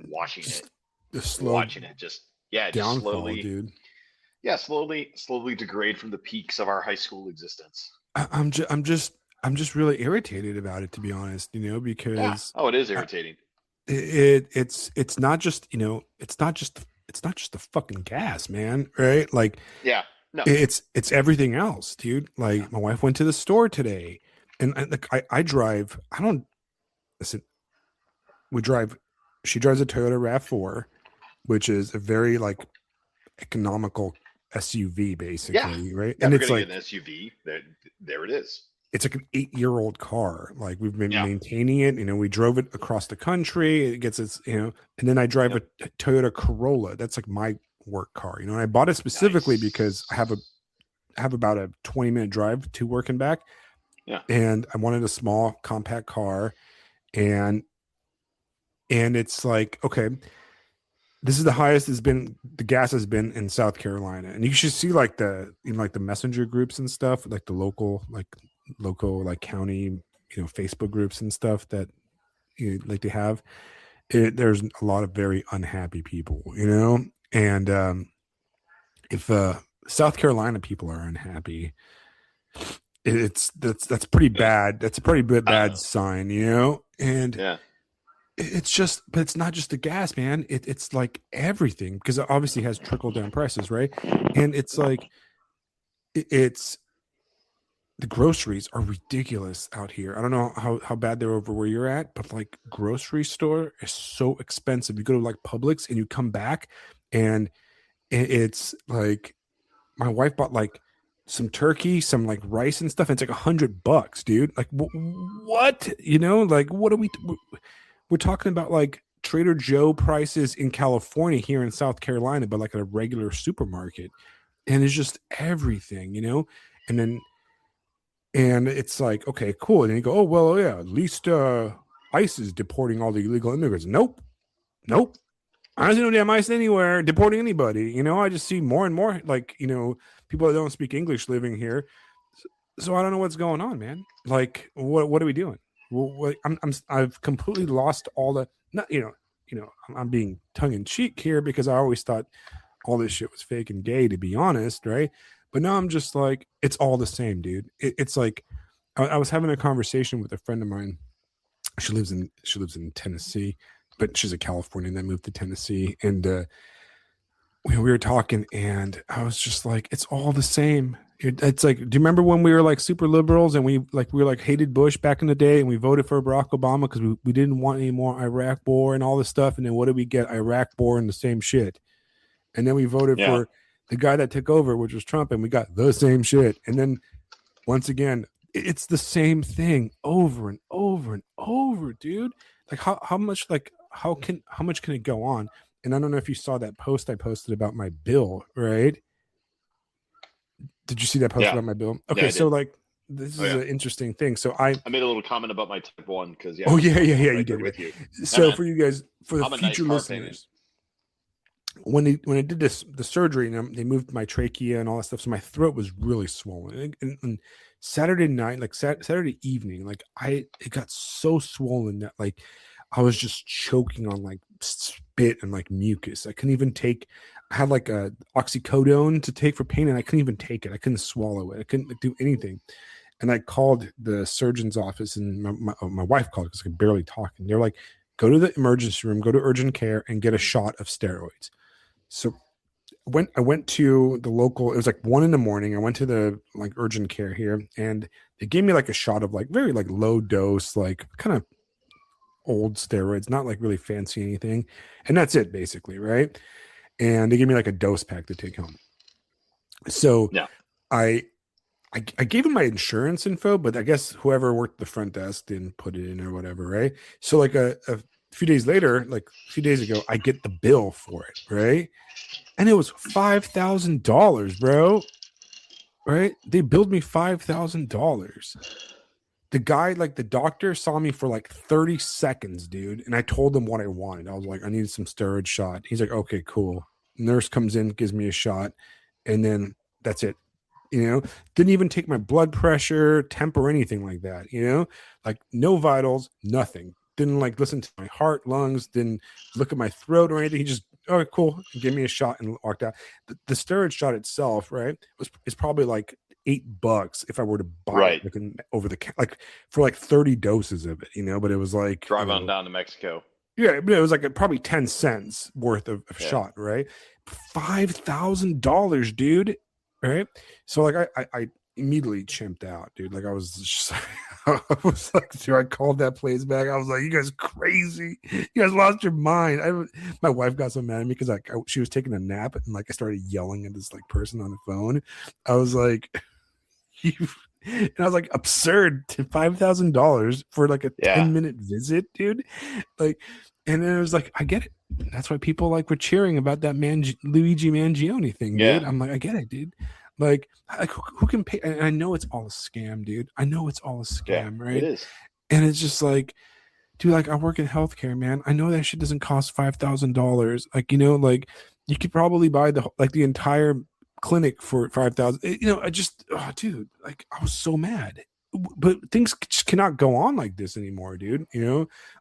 watching it just slowly, dude. Yeah, slowly degrade from the peaks of our high school existence. I'm just really irritated about it, to be honest. Because it is irritating. It's not just it's not just the fucking gas, man, right? Like, yeah, no, it's everything else, dude. Like, my wife went to the store today, and like I drive. I don't listen. She drives a Toyota RAV4, which is a very like economical SUV, basically, right? Yeah, and it's like an SUV. There it is. It's like an 8-year-old car. Like, we've been maintaining it. We drove it across the country. It gets its, and then I drive a Toyota Corolla. That's like my work car, and I bought it specifically because I have have about a 20-minute drive to work and back. Yeah. And I wanted a small compact car. And it's like, okay, this is the highest it's been the gas has been in South Carolina. And you should see like the messenger groups and stuff, like the local like county, Facebook groups and stuff that like they have. There's a lot of very unhappy people, and if South Carolina people are unhappy, that's pretty bad. That's a pretty bad sign, and Yeah. it's just, but it's not just the gas, man. It's like everything, because it obviously has trickle down prices, right? And it's like it's the groceries are ridiculous out here. I don't know how bad they're over where you're at, but like grocery store is so expensive. You go to like Publix and you come back and it's like my wife bought like some turkey, some like rice and stuff. And it's like $100, dude. Like what? Like what are we're talking about like Trader Joe prices in California here in South Carolina, but like at a regular supermarket. And it's just everything, and then and it's like, okay, cool. And then you go, oh, well, yeah, at least ICE is deporting all the illegal immigrants. Nope. Nope. I don't see no damn ICE anywhere deporting anybody. I just see more and more like, people that don't speak English living here. So I don't know what's going on, man. Like, what are we doing? I've completely lost all the, not, I'm being tongue in cheek here because I always thought all this shit was fake and gay, to be honest, right? But now I'm just like, it's all the same, dude. It's like I was having a conversation with a friend of mine. She lives in Tennessee, but she's a Californian that moved to Tennessee, and we were talking, and I was just like, it's all the same. It's like, do you remember when we were like super liberals and we were like hated Bush back in the day, and we voted for Barack Obama because we didn't want any more Iraq war and all this stuff, and then what did we get? Iraq war and the same shit. And then we voted for the guy that took over, which was Trump, and we got the same shit. And then once again, it's the same thing over and over and over, dude. Like how much can it go on? And I don't know if you saw that post I posted about my bill, right? Did you see that post about my bill? Okay, so like this is an interesting thing. So I made a little comment about my type 1 because you did with you. So for you guys, for the future listeners, when I did the surgery and they moved my trachea and all that stuff, so my throat was really swollen. And Saturday night, like Saturday evening, like it got so swollen that like I was just choking on like spit and like mucus. I couldn't even take. I had like a oxycodone to take for pain, and I couldn't even take it. I couldn't swallow it. I couldn't do anything. And I called the surgeon's office, and my wife called because I could barely talk. And they're like, "Go to the emergency room, go to urgent care, and get a shot of steroids." So I went to the local, it was like 1 a.m. I went to the like urgent care here, and they gave me like a shot of like very like low dose, like kind of old steroids, not like really fancy anything. And that's it basically. Right. And they gave me like a dose pack to take home. So I gave him my insurance info, but I guess whoever worked the front desk didn't put it in or whatever. Right. So like a few days later, like a few days ago, I get the bill for it, right? And it was $5,000, bro. Right? They billed me $5,000. The guy, like the doctor, saw me for like 30 seconds, dude. And I told him what I wanted. I was like, I need some steroid shot. He's like, okay, cool. Nurse comes in, gives me a shot, and then that's it. Didn't even take my blood pressure, temp, or anything like that. Like no vitals, nothing. Didn't like listen to my heart, lungs, didn't look at my throat or anything. He just, oh, cool, gave me a shot and walked out. The steroid shot itself, right, is probably like $8 if I were to buy it like over the like for like 30 doses of it, but it was like drive on down to Mexico. Yeah, but it was like probably 10 cents worth of shot, right? $5,000, dude. Right. So like I immediately chimped out, dude. Like I was just I was like, dude, I called that place back. I was like, you guys crazy. You guys lost your mind. My wife got so mad at me because like she was taking a nap and like I started yelling at this like person on the phone. I was like, and I was like, absurd, to $5,000 for like a 10-minute visit, dude. Like, and then it was like, I get it. That's why people like were cheering about that Luigi Mangione thing, dude. I'm like, I get it, dude. I'm Like who can pay? And I know it's all a scam, dude. I know it's all a Yeah, scam, it right? is. And it's just like, dude, like I work in healthcare, man. I know that shit doesn't cost $5,000. Like, like you could probably buy the entire clinic for 5,000. I just, oh, dude, like I was so mad. But things just cannot go on like this anymore, dude.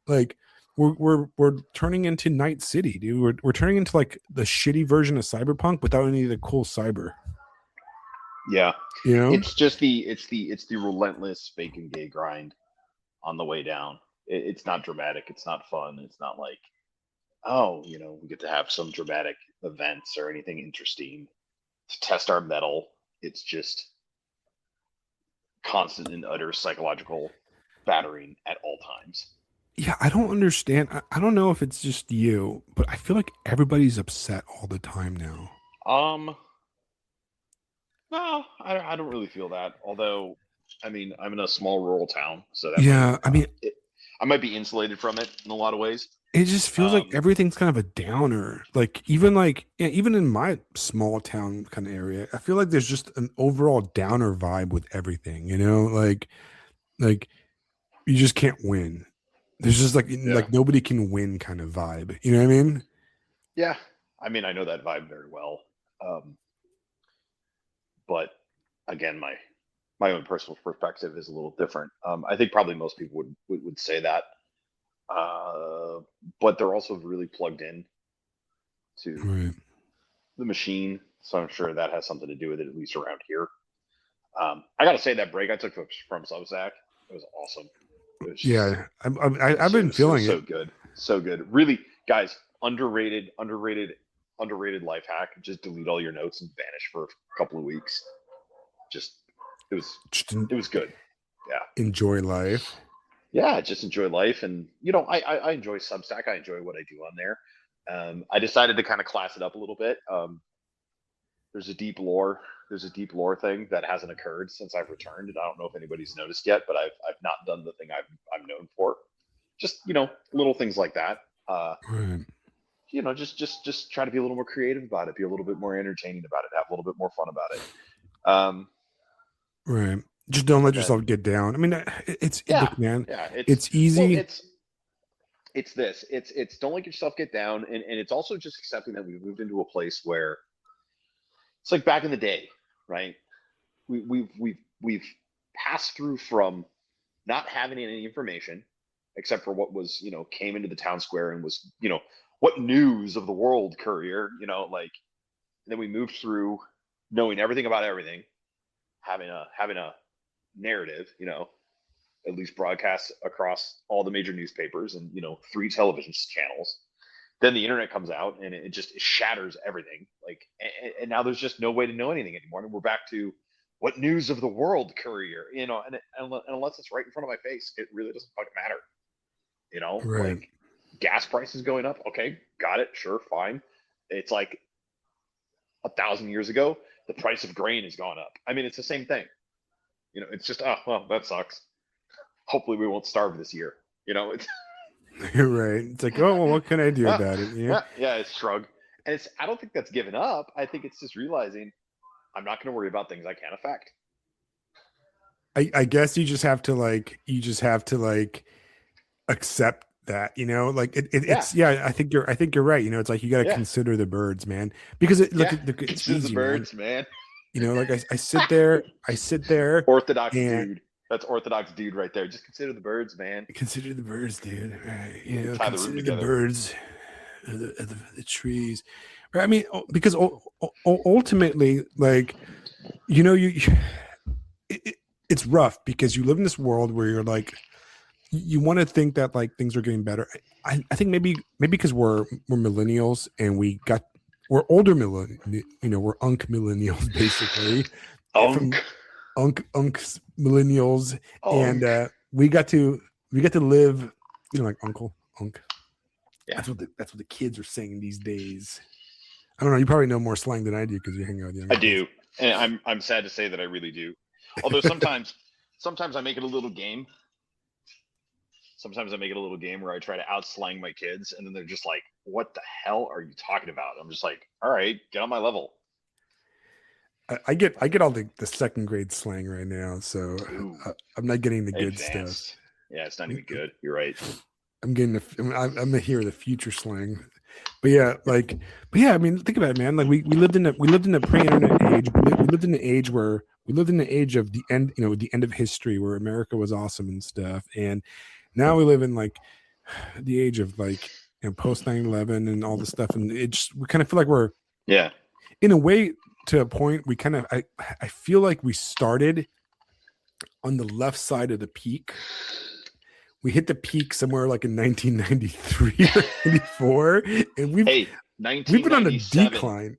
Like we're turning into Night City, dude. We're turning into like the shitty version of Cyberpunk without any of the cool cyber. Yeah, You know? it's just the relentless fake and gay grind on the way down. It's not dramatic. It's not fun. It's not like, oh, we get to have some dramatic events or anything interesting to test our metal. It's just constant and utter psychological battering at all times. Yeah, I don't understand. I don't know if it's just you, but I feel like everybody's upset all the time now. Um, no, I don't really feel that. Although, I mean, I'm in a small rural town, so that might Yeah, I mean, I might be insulated from it in a lot of ways. it just feels like Um, everything's kind of a downer. Like yeah, even in my small town kind of area, I feel like there's just an overall downer vibe with everything, like you just can't win. There's just yeah, like nobody can win kind of vibe. You know what I mean? yeah. I mean, I know that vibe very well. Um, but again, my own personal perspective is a little different. I think probably most people would say that, uh, but they're also really plugged in to Right. the machine, so I'm sure that has something to do with it, at least around here. I got to say that break I took from Substack, it was awesome. It was just Yeah, I've it been was, it was feeling it. so good, so good. Really, guys, underrated life hack. Just delete all your notes and vanish for a couple of weeks. Just it was Just it was good. Yeah. enjoy life. Yeah, just enjoy life, and I enjoy Substack. I enjoy what I do on there. I decided to kind of class it up a little bit. There's a deep lore. There's a deep lore thing that hasn't occurred since I've returned, and I don't know if anybody's noticed yet. But I've not done the thing I'm known for. Just little things like that. Right. Just try to be a little more creative about it. Be a little bit more entertaining about it. Have a little bit more fun about it. Um, Right. Just don't let and then yourself get down. I mean, yeah, look, man, yeah. it's Well, easy. it's this. It's don't let yourself get down, and it's also just accepting that we've moved into a place where it's like back in the day, right? We've passed through from not having any information except for what was came into the town square and was what news of the world courier like. And then we moved through knowing everything about everything, having a narrative, at least broadcast across all the major newspapers and 3 television channels. Then the internet comes out and it just shatters everything. Like, and now there's just no way to know anything anymore. And we're back to what news of the world courier, and unless it's right in front of my face, it really doesn't fucking matter. Right. Like gas prices going up. Okay, got it. Sure, fine. It's like 1,000 years ago, the price of grain has gone up. I mean, it's the same thing. It's just, oh, well, that sucks. Hopefully we won't starve this year. It's You're right. It's like, oh, well, what can I do about it? yeah, it's shrug. And I don't think that's given up. I think it's just realizing I'm not going to worry about things I can't affect. I guess you just have to accept that, like Yeah, it's yeah, I think you're right. It's like you got to yeah, consider the birds, man, because yeah. it's Consider the easy, man. birds, man. Like I sit there Orthodox and dude. That's orthodox dude right there. Just consider the birds, man. consider the birds, dude. Right? Tie the room Consider the together. birds, the trees. Right? I mean, because ultimately, like, you it's rough because you live in this world where you're like, you want to think that like things are getting better. I think maybe because we're millennials and we're older we're unk millennials basically, Unk, from unks millennials, and unk. we got to live, like uncle unk. Yeah, That's what the kids are saying these days. I don't know. You probably know more slang than I do because you hang out with I younger kids. do, and I'm sad to say that I really do. Although sometimes I make it a little game. Sometimes I make it a little game where I try to outslang my kids, and then they're just like, "What the hell are you talking about?" I'm just like, "All right, get on my level." I get all the second grade slang right now, so Ooh, I'm not getting the good stuff. advanced. Yeah, it's not even good. You're right. I'm getting I'm gonna hear the future slang. But yeah, like, but yeah, I mean, think about it, man. Like we lived in a pre-internet age. We lived in an age where we lived in the age of the end, the end of history, where America was awesome and stuff. And now we live in like the age of like post 9/11 and all this stuff. And we kind of feel like we're Yeah. in a way to a point. We kind of I feel like we started on the left side of the peak. We hit the peak somewhere like in 1993 or 94, and Hey, we've been on a 1997. decline.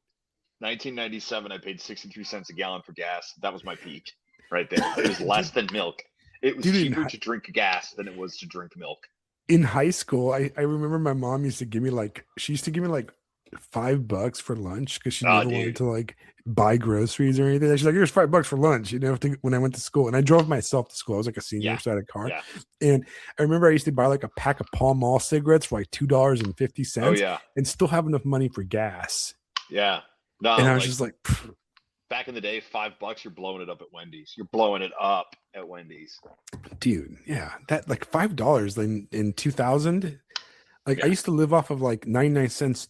1997, I paid 63 cents a gallon for gas. That was my peak right there. It was less than milk. It was Dude, cheaper to drink gas than it was to drink milk. in high school, I remember my mom used to give me like $5 for lunch because she Oh, never wanted dude. to like buy groceries or anything. She's like, here's $5 for lunch, when I went to school. And I drove myself to school. I was like a senior, Yeah. so I had a car. Yeah. And I remember I used to buy like a pack of Pall Mall cigarettes for like $2.50 Oh, yeah. and still have enough money for gas. Yeah. No, And I was like just like, back in the day, $5, you're blowing it up at Wendy's. You're blowing it up at Wendy's. dude, yeah, that like $5 in 2000. Like Yeah. I used to live off of like 99 cents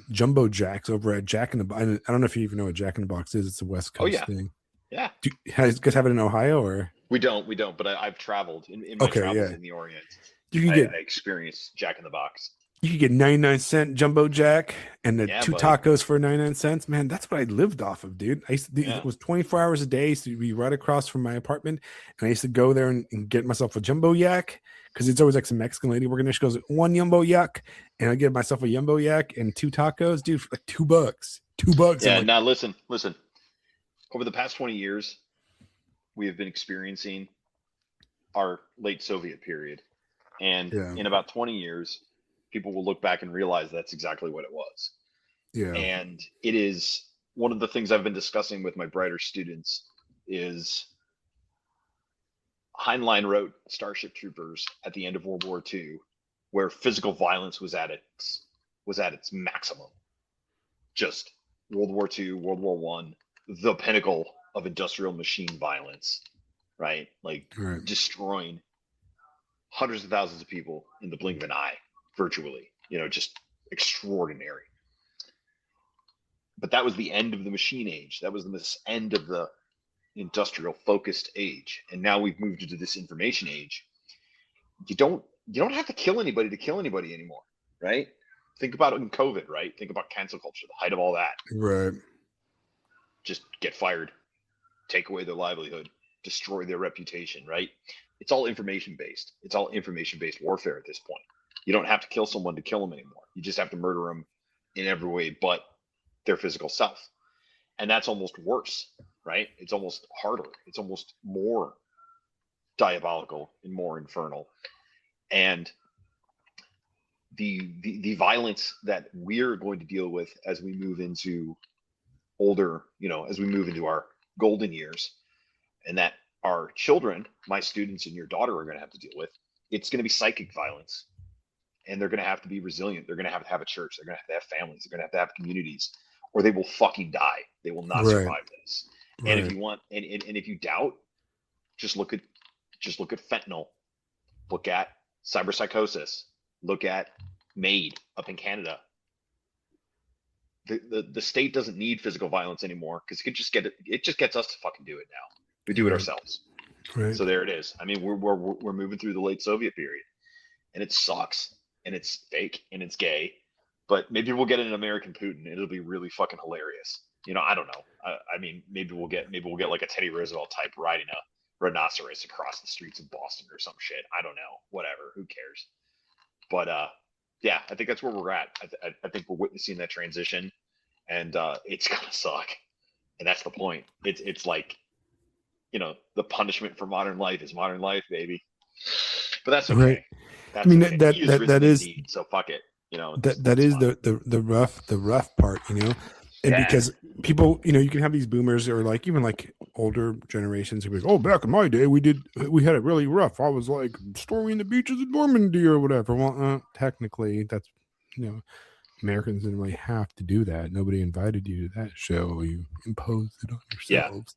jumbo jacks over at Jack in the Box. I don't know if you even know what Jack in the Box is. It's a West Coast yeah. thing. Yeah. Do you guys have it in Ohio or? We don't, but I've traveled in my travels in the Orient. You I can get experienced Jack in the Box. you could get 99-cent jumbo jack and the two buddy. tacos for 99 cents. Man, that's what I lived off of, dude. I used to Yeah. It was 24 hours a day. I used to be right across from my apartment, and I used to go there and get myself a jumbo yak because it's always like some Mexican lady working there. She goes, one jumbo yak, and I get myself a jumbo yak and two tacos, dude, for like $2. $2. Yeah. Like, Now listen. Over the past 20 years, we have been experiencing our late Soviet period, and in about 20 years, people will look back and realize that's exactly what it was. Yeah. And it is one of the things I've been discussing with my brighter students is Heinlein wrote Starship Troopers at the end of World War II, where physical violence was at its maximum. Just World War II, World War One, the pinnacle of industrial machine violence, right? Like destroying hundreds of thousands of people in the blink of an eye, virtually. Just extraordinary. But that was the end of the machine age. That was the end of the industrial focused age. And now we've moved into this information age. You don't have to kill anybody anymore, right? Think about it in COVID, right? Think about cancel culture, the height of all that. Right. Just get fired, take away their livelihood, destroy their reputation, right? It's all information based. It's all information based warfare at this point. You don't have to kill someone to kill them anymore. You just have to murder them in every way but their physical self. And that's almost worse, right? It's almost harder. It's almost more diabolical and more infernal. And the violence that we're going to deal with as we move into older, as we move into our golden years, and that our children, my students and your daughter, are going to have to deal with, it's going to be psychic violence. And they're going to have to be resilient. They're going to have a church. They're going to have families. They're going to have communities, or they will fucking die. They will not survive this. And if you want, and if you doubt, just look at fentanyl. Look at cyberpsychosis. Look at MAID up in Canada. The state doesn't need physical violence anymore because it just gets us to fucking do it now. We do it ourselves. Right. So there it is. I mean, we're moving through the late Soviet period, and it sucks, and it's fake, and it's gay, but maybe we'll get an American Putin. It'll be really fucking hilarious. I don't know. I mean, maybe we'll get like a Teddy Roosevelt type riding a rhinoceros across the streets of Boston or some shit. I don't know. Whatever. Who cares? But yeah, I think that's where we're at. I think we're witnessing that transition, and it's gonna suck. And that's the point. It's like, the punishment for modern life is modern life, baby. But that's okay. Right. That's I mean okay. that is indeed, so fuck it. That is the rough part, and because people, you can have these boomers or like even like older generations who be like, oh, back in my day we had it really rough. I was like storming the beaches of Normandy or whatever. Well, technically that's Americans didn't really have to do that. Nobody invited you to that show. You imposed it on Yeah. yourselves.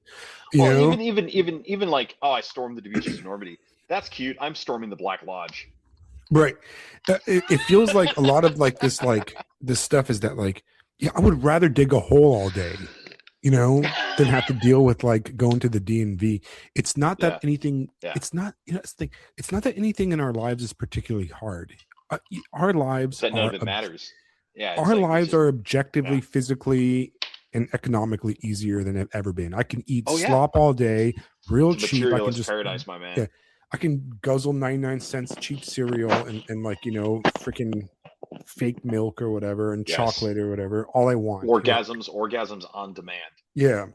Well, You know, even like, oh, I stormed the beaches of Normandy. That's cute. I'm storming the Black Lodge. right? It feels like a lot of like this stuff is that like, yeah, I would rather dig a hole all day, than have to deal with like going to the DMV. It's not that Yeah. anything. Yeah. It's not. It's the thing. It's not that anything in our lives is particularly hard. Our lives It's that none are of it matters. Yeah. It's our like it's lives just are objectively, yeah. physically, and economically easier than they've ever been. I can eat Oh yeah. slop all day, real It's a cheap. I can materialist just, paradise, my man. yeah, I can guzzle 99 cents cheap cereal and like, freaking fake milk or whatever and Yes. chocolate or whatever. All I want. Orgasms on demand. Yeah.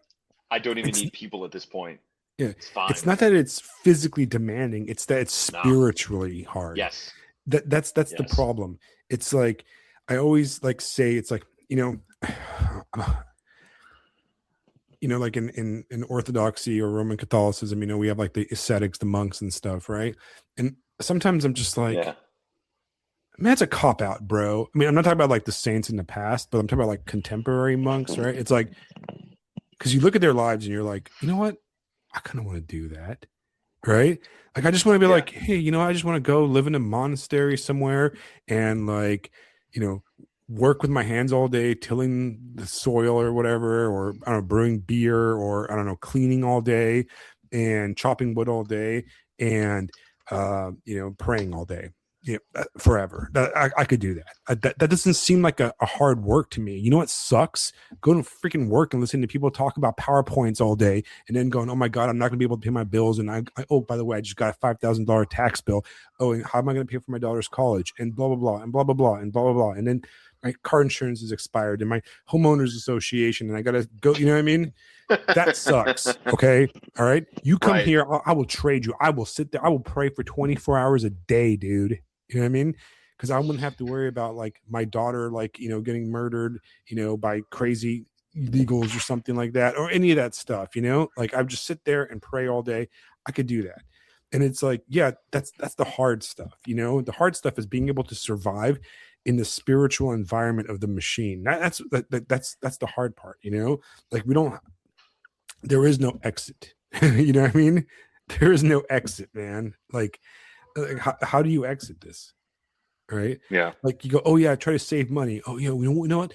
I don't even It's, need people at this point. yeah. It's fine. It's not that it's physically demanding. It's that it's spiritually hard. Yes. That's the problem. It's like, I always like say, it's like, like in Orthodoxy or Roman Catholicism, we have like the ascetics, the monks and stuff, right? And sometimes I'm just like, man, it's a cop out, bro. I mean, I'm not talking about like the saints in the past, but I'm talking about like contemporary monks, right? It's like, because you look at their lives and you're like, you know what? I kind of want to do that, right? Like, I just want to be like, hey, I just want to go live in a monastery somewhere and like, work with my hands all day, tilling the soil or whatever, or I don't know, brewing beer, or I don't know, cleaning all day and chopping wood all day and, praying all day, forever. I could do that. That doesn't seem like a hard work to me. You know what sucks? Going to freaking work and listening to people talk about PowerPoints all day and then going, oh my God, I'm not going to be able to pay my bills. And oh, by the way, I just got a $5,000 tax bill. Oh, and how am I going to pay for my daughter's college? And blah, blah, blah, and blah, blah, blah, and blah, blah, blah. And then my car insurance is expired and my homeowners association, and I got to go, you know what I mean? That sucks. Okay. All right. You come here. I will trade you. I will sit there. I will pray for 24 hours a day, dude. You know what I mean? Because I wouldn't have to worry about like my daughter, like, getting murdered, by crazy illegals or something like that, or any of that stuff, like I would just sit there and pray all day. I could do that. And it's like, yeah, that's the hard stuff. The hard stuff is being able to survive in the spiritual environment of the machine. That's the hard part, like there is no exit. You know what I mean? There is no exit, man. Like how do you exit this? Right? Yeah. Like you go, oh yeah, I try to save money. Oh yeah, you know what?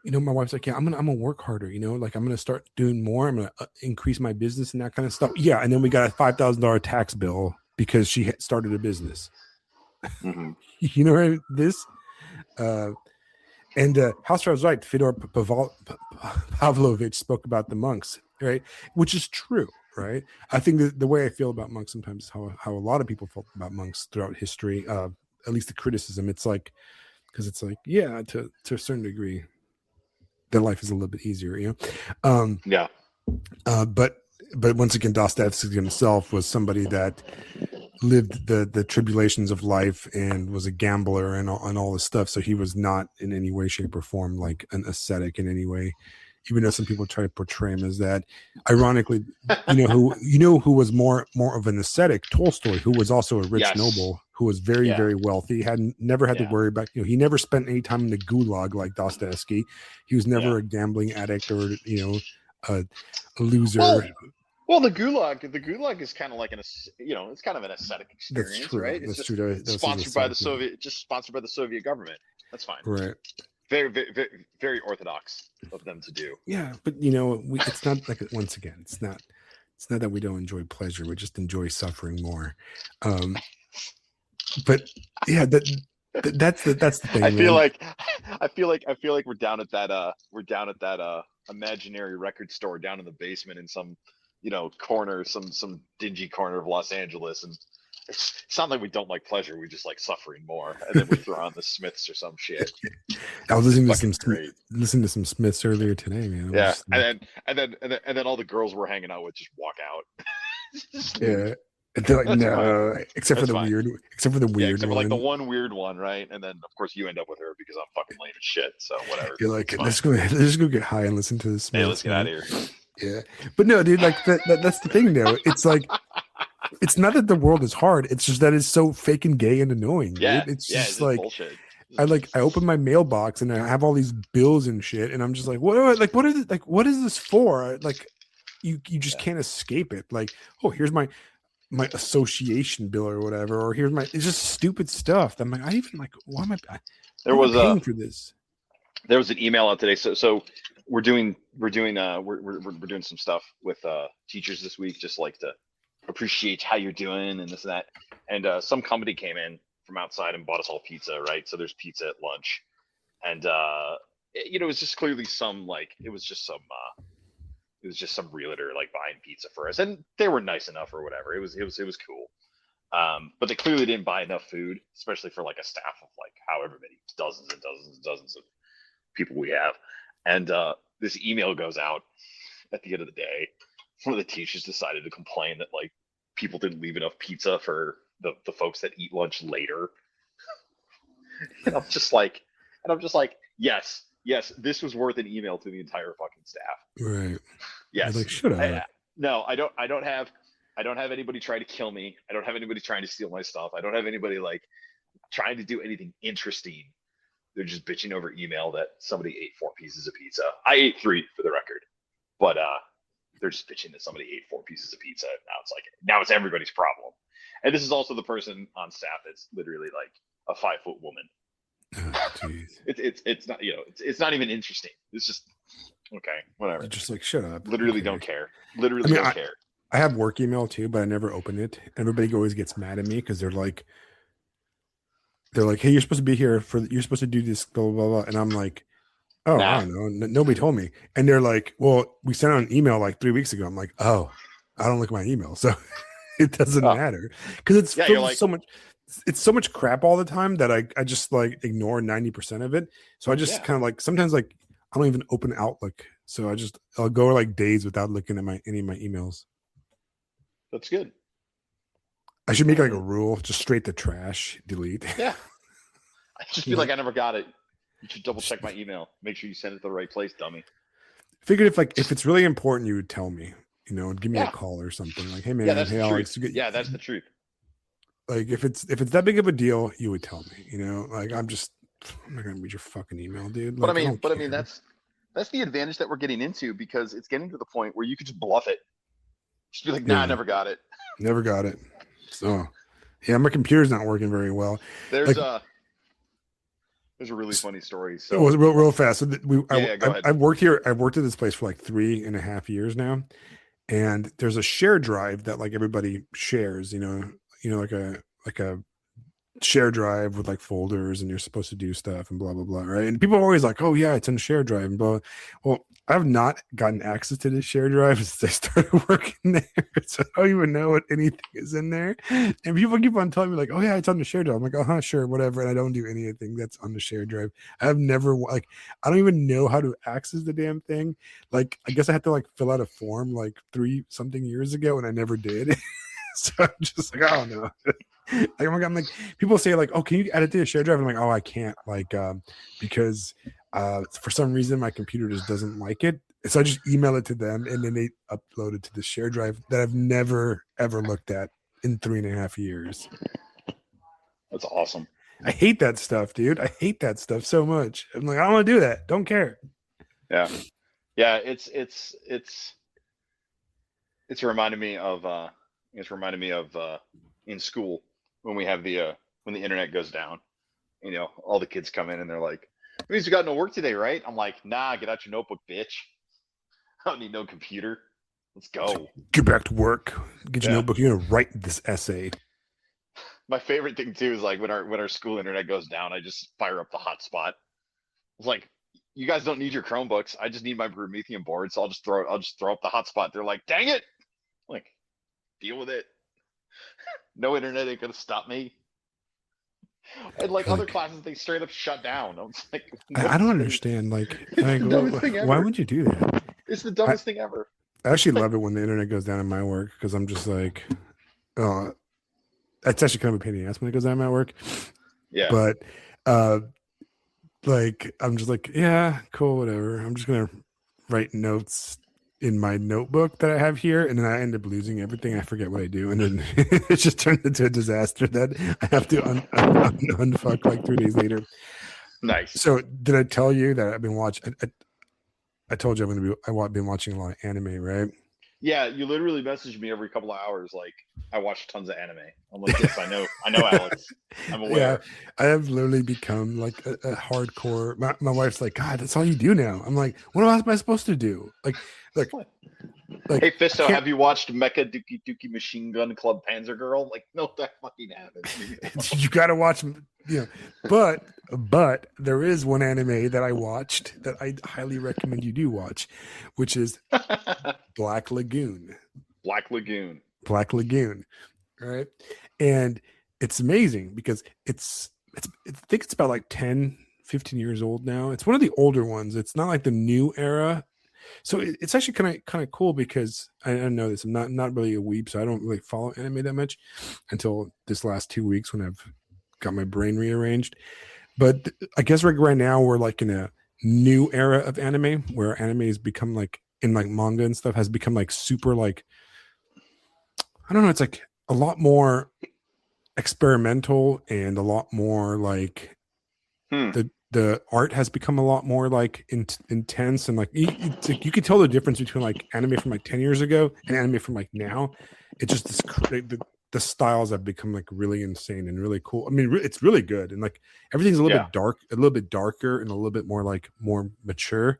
My wife's like, yeah, I'm gonna work harder. Like I'm gonna start doing more. I'm gonna increase my business and that kind of stuff. Yeah, and then we got a $5,000 tax bill because she had started a business. Mm-hmm. You know what I mean? This, and Hausser was right. Fyodor Pavlovich spoke about the monks, right? Which is true, right? I think that the way I feel about monks sometimes is how a lot of people felt about monks throughout history. At least the criticism. It's like, because it's like, yeah, to a certain degree, their life is a little bit easier, Yeah. But once again, Dostoevsky himself was somebody that lived the tribulations of life and was a gambler and all this stuff. So he was not in any way, shape, or form like an ascetic in any way, even though some people try to portray him as that. Ironically, who was more of an ascetic? Tolstoy, who was also a rich noble, who was very, very wealthy, never had to worry about, he never spent any time in the gulag like Dostoevsky. He was never a gambling addict or, a loser. Well, the gulag is kind of like it's kind of an ascetic experience. That's true. Right? It's That's just true. Sponsored by the Soviet government. That's fine. Right. Very, very, very, very orthodox of them to do. Yeah, but it's not like, once again, it's not that we don't enjoy pleasure. We just enjoy suffering more. But yeah, that's the thing. I feel like we're down at that imaginary record store down in the basement in some corner, some dingy corner of Los Angeles, and it's not like we don't like pleasure, we just like suffering more, and then we throw on the Smiths or some shit. I was listening to some Smiths earlier today, man. Yeah, and then all the girls we're hanging out with just walk out. Yeah, and they're like, no, except for the weird except one. for like the one weird one, right? And then of course you end up with her because I'm fucking lame as shit. So whatever. You're like, let's go get high and listen to this. Hey, let's get out of here. Yeah, but no, dude, like that's the thing, though. It's like, it's not that the world is hard. It's just that it's so fake and gay and annoying. Yeah, dude. It's just like bullshit. I open my mailbox and I have all these bills and shit, and I'm just like, what is it? Like, what is this for? Like, you just Yeah. can't escape it. Like, oh, here's my association bill or whatever, or here's my, it's just stupid stuff. I'm like, I even like, There why am I was a paying for this? there was an email out today. So we're doing some stuff with teachers this week, just like to appreciate how you're doing and this and that. And some company came in from outside and bought us all pizza, right? So there's pizza at lunch, and it was just clearly some like it was just some realtor like buying pizza for us, and they were nice enough or whatever. It was cool. But they clearly didn't buy enough food, especially for like a staff of like however many dozens and dozens and dozens of people we have. And this email goes out at the end of the day. One of the teachers decided to complain that like people didn't leave enough pizza for the folks that eat lunch later. And I'm just like, yes, yes, this was worth an email to the entire fucking staff. Right. You're Yes. like, shut I, up. no, I don't have anybody trying to kill me. I don't have anybody trying to steal my stuff. I don't have anybody like trying to do anything interesting. They're just bitching over email that somebody ate 4 pieces of pizza. I ate 3 for the record, but they're just bitching that somebody ate 4 pieces of pizza. Now it's everybody's problem. And this is also the person on staff that's literally like a 5-foot woman. Oh, jeez. It's not it's not even interesting. It's just okay, whatever. You're just like, shut up. Literally don't care. Literally don't care. I have work email too, but I never open it. Everybody always gets mad at me because they're like, hey, you're supposed to be here you're supposed to do this, blah, blah, blah. And I'm like, oh, Nah. I don't know. Nobody told me. And they're like, well, we sent out an email like 3 weeks ago. I'm like, oh, I don't look at my email. So it doesn't matter because it's filled with so much. It's so much crap all the time that I just like ignore 90% of it. So I just kind of like, sometimes like I don't even open Outlook. So I'll go like days without looking at any of my emails. That's good. I should make like a rule, just straight to trash, delete. Yeah. I just feel like I never got it. You should double check my email. Make sure you send it to the right place, dummy. Figured if it's really important, you would tell me, and give me a call or something. Like, hey man, that's hey the Alex. truth. Yeah, that's the truth. Like if it's that big of a deal, you would tell me. Like I'm not gonna read your fucking email, dude. Like, I mean that's the advantage that we're getting into because it's getting to the point where you could just bluff it. Just be like, nah, I never got it. Never got it. So yeah, my computer's not working very well. There's a really funny story. So it was real fast. So go ahead. I've worked here. I've worked at this place for like 3.5 years now, and there's a share drive that like everybody shares. Like a share drive with like folders, and you're supposed to do stuff and blah blah blah, right? And people are always like, "Oh yeah, it's in the share drive." And blah. Well, I've not gotten access to this share drive since I started working there, so I don't even know what anything is in there. And people keep on telling me like, "Oh yeah, it's on the share drive." I'm like, "Uh huh, sure, whatever." And I don't do anything that's on the share drive. I've never like, I don't even know how to access the damn thing. Like, I guess I had to like fill out a form like 3-something years ago, and I never did. So I'm just like, I don't know. I'm like, people say like, oh, can you add it to the share drive? I'm like, oh, I can't, like, because for some reason my computer just doesn't like it. So I just email it to them, and then they upload it to the share drive that I've never ever looked at in 3.5 years. That's awesome. I hate that stuff, dude. I hate that stuff so much. I'm like, I don't want to do that. Don't care. Yeah. It's reminding me of in school when we have when the internet goes down. All the kids come in and they're like, "It means you got no work today, right?" I'm like, "Nah, get out your notebook, bitch. I don't need no computer. Let's go. Get back to work. Get your notebook. You're gonna write this essay." My favorite thing too is like when our school internet goes down, I just fire up the hotspot. It's like, you guys don't need your Chromebooks. I just need my Promethean board, so I'll just throw up the hotspot. They're like, "Dang it!" Like, deal with it. No internet ain't gonna stop me. And like other classes, they straight up shut down. I was like, I don't understand. Like why would you do that? It's the dumbest thing ever. I actually love it when the internet goes down in my work because I'm just like, oh, that's actually kind of a pain in the ass when it goes down in my work. Yeah. But like I'm just like, yeah, cool, whatever. I'm just gonna write notes in my notebook that I have here, and then I end up losing everything. I forget what I do, and then it just turns into a disaster that I have to unfuck like 3 days later. Nice. So did I tell you that I've been watching? I told you I've been watching a lot of anime, right? Yeah, you literally message me every couple of hours like I watch tons of anime. I'm like, yes, I know, Alex. I'm Yeah, aware. I have literally become like a hardcore. My wife's like, God, that's all you do now. I'm like, what else am I supposed to do? Like Hey I Fisto, can't. have you watched Mecha Dookie Dookie Machine Gun Club Panzer Girl? Like, no, that fucking haven't. Leave me You got to watch, but there is one anime that I watched that I highly recommend you do watch, which is alone. Black Lagoon. Black Lagoon. Black Lagoon, right? And it's amazing because I think it's about like 10, 15 years old now. It's one of the older ones. It's not like the new era. So it's actually kind of cool because I don't know this. I'm not really a weeb, so I don't really follow anime that much until this last 2 weeks when I've got my brain rearranged. But I guess right now we're like in a new era of anime where anime has become like in like manga and stuff has become like super like I don't know. It's like a lot more experimental and a lot more like Hmm. the art has become a lot more like intense and like it's like you can tell the difference between like anime from like 10 years ago and anime from like now. It's just the styles have become like really insane and really cool. I mean, it's really good and like everything's a little Yeah. bit dark, a little bit darker and a little bit more like more mature,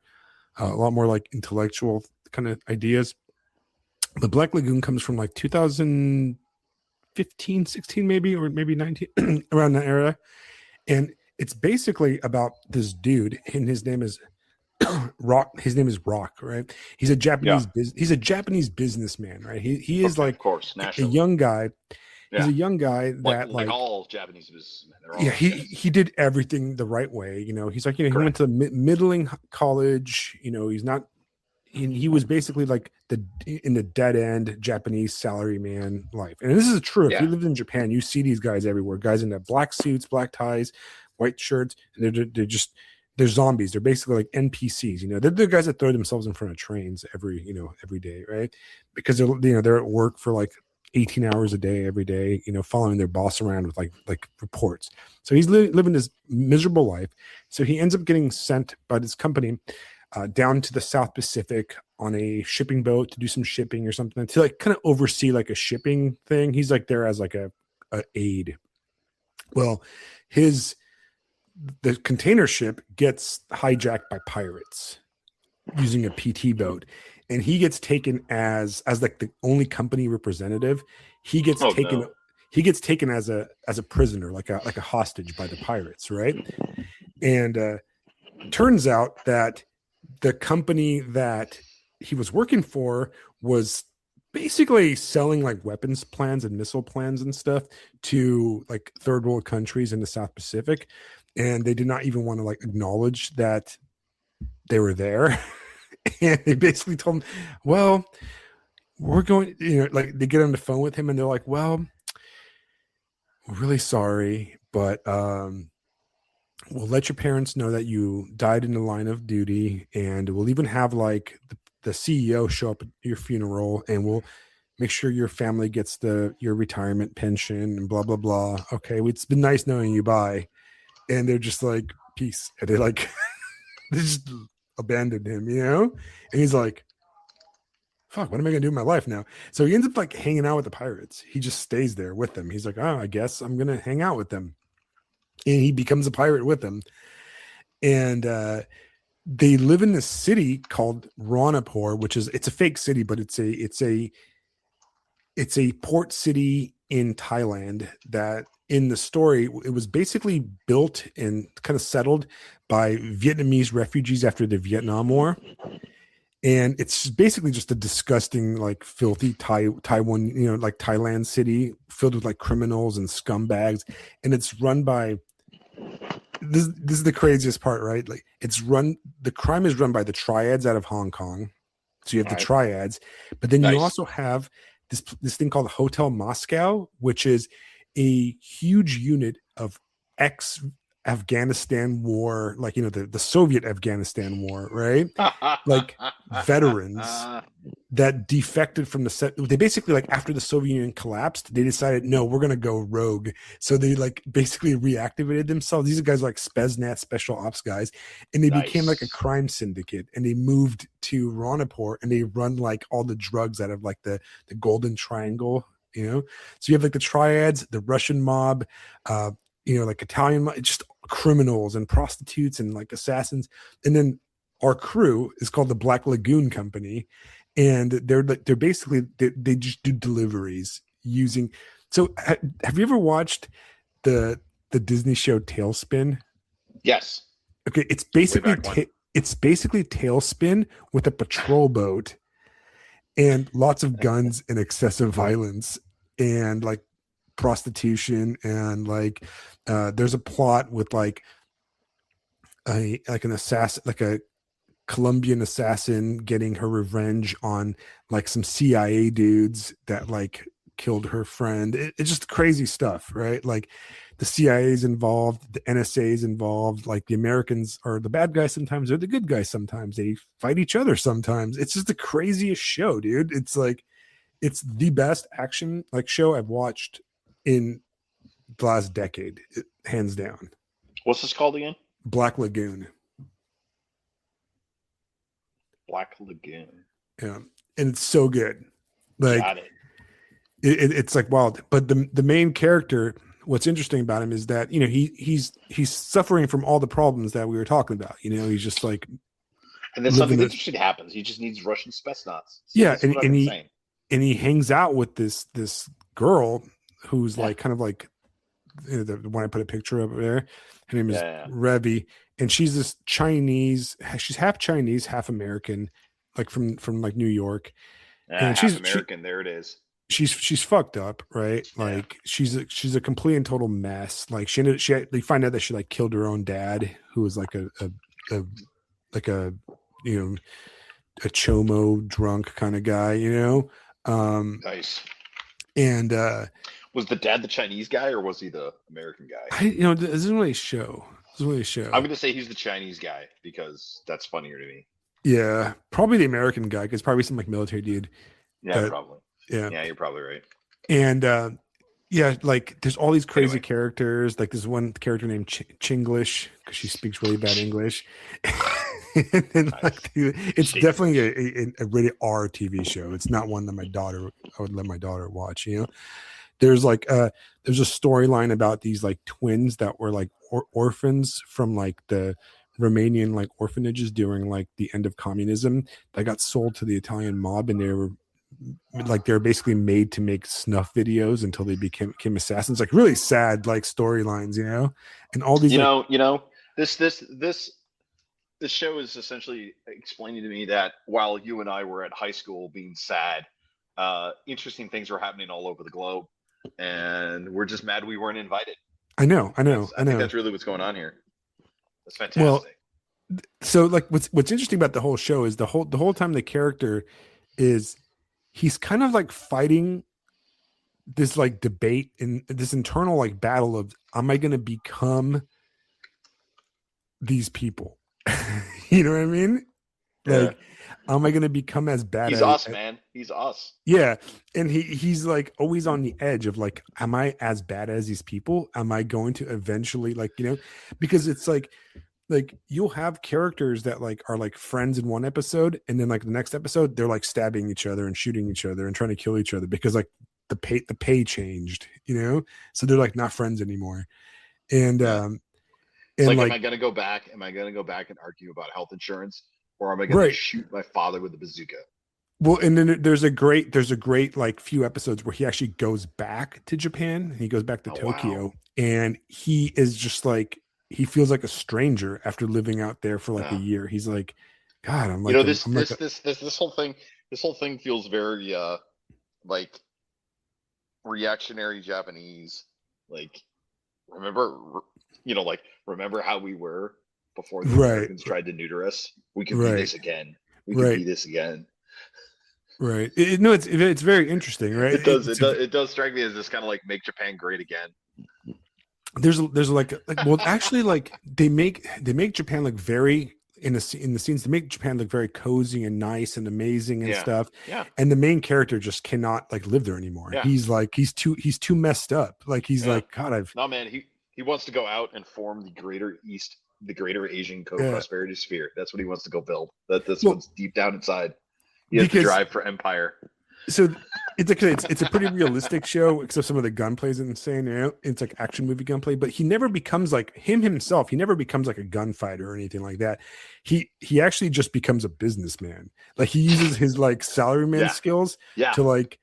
a lot more like intellectual kind of ideas. The Black Lagoon comes from like 2015, 16 maybe, or maybe 19 around that era. And it's basically about this dude, and his name is Rock. His name is Rock, right? Yeah. He's a Japanese businessman, right? He is Okay, of like course, a naturally. young guy. He's Yeah. a young guy that Like like all Japanese businessmen, they're all yeah, like this. he did everything the right way. He's like he went Correct. to middling college. He's not he was basically like the in the dead end Japanese salaryman life. And this is true. If you Yeah. lived in Japan, you see these guys everywhere. Guys in the black suits, black ties, white shirts. And they're zombies. They're basically like NPCs. They're the guys that throw themselves in front of trains every day, right? Because they're at work for like 18 hours a day every day, following their boss around with like reports. So he's living this miserable life. So he ends up getting sent by this company down to the South Pacific on a shipping boat to do some shipping or something to like kind of oversee like a shipping thing. He's like there as like a aide. Well, his the container ship gets hijacked by pirates using a PT boat, and he gets taken as like the only company representative. He gets Oh taken. no. He gets taken as a prisoner, like a hostage by the pirates, right? And turns out that the company that he was working for was basically selling like weapons plans and missile plans and stuff to like third world countries in the South Pacific. And they did not even want to like acknowledge that they were there. And they basically told him, well, we're going, like they get on the phone with him and they're like, well, we're really sorry, but we'll let your parents know that you died in the line of duty, and we'll even have like the CEO show up at your funeral, and we'll make sure your family gets your retirement pension and blah blah blah. Okay, it's been nice knowing you. Bye. And they're just like peace, and they like they just abandoned him, and he's like, fuck, what am I gonna do in my life now? So he ends up like hanging out with the pirates. He just stays there with them. He's like, oh, I guess I'm gonna hang out with them, and he becomes a pirate with them. And they live in this city called Ranipur, which is it's a fake city, but it's a port city in Thailand that in the story it was basically built and kind of settled by Vietnamese refugees after the Vietnam War. And it's basically just a disgusting, like filthy Taiwan, like Thailand city filled with like criminals and scumbags. And it's run by this is the craziest part, right? Like the crime is run by the triads out of Hong Kong. So you have All the right. triads, but then you Nice. also have this thing called Hotel Moscow, which is a huge unit of ex Afghanistan war, like, the Soviet Afghanistan war, right? Like veterans that defected from the set. They basically, like, after the Soviet Union collapsed, they decided, no, we're going to go rogue. So they like basically reactivated themselves. These are guys like Spetsnaz, special ops guys, and they became like a Nice. crime syndicate, and they moved to Ranipur, and they run like all the drugs out of like the Golden Triangle, so you have like the triads, the Russian mob, like Italian, just criminals and prostitutes and like assassins. And then our crew is called the Black Lagoon Company, and they're basically they just do deliveries using. So have you ever watched the Disney show Tailspin? Yes. Okay, Way back when. it's basically Tailspin with a patrol boat and lots of guns and excessive violence and like prostitution, and like there's a plot with like an assassin, like a Colombian assassin getting her revenge on like some CIA dudes that like killed her friend. It's just crazy stuff, right? Like the CIA is involved, the NSA is involved, like the Americans are the bad guys sometimes, they're the good guys sometimes, they fight each other sometimes. It's just the craziest show, dude. It's like it's the best action like show I've watched in the last decade, hands down. What's this called again? Black Lagoon. Black Lagoon. Yeah, and it's so good. Like Got it. it's like wild. But the main character, what's interesting about him is that he's suffering from all the problems that we were talking about. He's just like, and then something interesting happens. He just needs Russian Spetsnaz. Yeah, and he hangs out with this girl who's like kind of like the one I put a picture of there. Her name is Revy, and she's this Chinese. She's half Chinese, half American, like from like New York. And she's American. There it is. She's fucked up, right? Like she's a complete and total mess. Like they find out that she like killed her own dad, who was like a chomo drunk kind of guy, Nice. And was the dad the Chinese guy or was he the American guy? This isn't really a show. I'm going to say he's the Chinese guy because that's funnier to me. Yeah, probably the American guy, because probably some like military dude. Yeah, probably. Yeah, you're probably right. And like there's all these crazy characters. Like there's one character named Chinglish because she speaks really bad English. And then, like, it's definitely a rated R TV show. It's not one that I would let my daughter watch. There's like there's a storyline about these like twins that were like orphans from like the Romanian like orphanages during like the end of communism that got sold to the Italian mob, and they were basically made to make snuff videos until they became assassins. Like really sad like storylines, and all these this show is essentially explaining to me that while you and I were at high school being sad, interesting things were happening all over the globe, and we're just mad we weren't invited. I know. I think that's really what's going on here. That's fantastic. Well, so like what's interesting about the whole show is the whole time the character is he's kind of like fighting this like debate in this internal like battle of, am I going to become these people? You know what I mean? Like, am I going to become as bad? He's us, man. He's us. Yeah. And he's like always on the edge of like, am I as bad as these people? Am I going to eventually like, because it's like you'll have characters that like are like friends in one episode, and then like the next episode they're like stabbing each other and shooting each other and trying to kill each other because like the pay changed, so they're like not friends anymore. And it's like, am I going to go back? Am I going to go back and argue about health insurance, or am I going to shoot my father with a bazooka? Well, and then there's a great like few episodes where he actually goes back to Japan. He goes back to Tokyo, wow. And he is just like, he feels like a stranger after living out there for like a year. He's like, God, I'm like, this whole thing feels very like reactionary Japanese. Like, remember how we were before the Americans tried to neuter us? We can be this again. We can be this again. Right. It's very interesting, right? It does strike me as this kind of like make Japan great again. there's like well actually like they make Japan look very in the scenes they make Japan look very cozy and nice and amazing and Yeah, stuff, yeah, and the main character just cannot like live there anymore. yeah, He's like he's too messed up. Like he's yeah. like God, I've No, man, he wants to go out and form the Greater Asian yeah. Co-Prosperity Sphere. That's what he wants to go build. That's Well, what's deep down inside. He has the because drive for empire. so it's actually it's a pretty realistic show, except some of the gunplay is insane. You know? It's like action movie gunplay, but he never becomes like himself. He never becomes like a gunfighter or anything like that. He actually just becomes a businessman. Like he uses his like salaryman Yeah, skills yeah, to like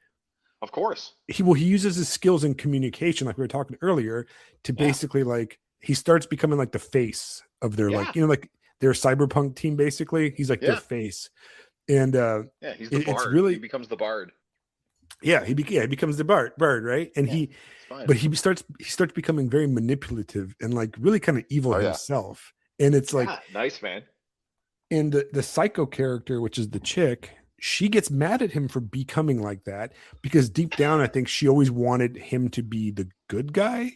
of course. he uses his skills in communication, like we were talking earlier, to Yeah, basically like he starts becoming like the face of their yeah, like like their cyberpunk team. Basically, he's like their yeah, face, and yeah. He's the it's bard. He really becomes the bard. yeah he becomes the bird, right, and Yeah, it's fine. but he starts becoming very manipulative and like really kind of evil Oh yeah, himself, and it's like yeah. Nice, man. and the psycho character, which is the chick, she gets mad at him for becoming like that because deep down I think she always wanted him to be the good guy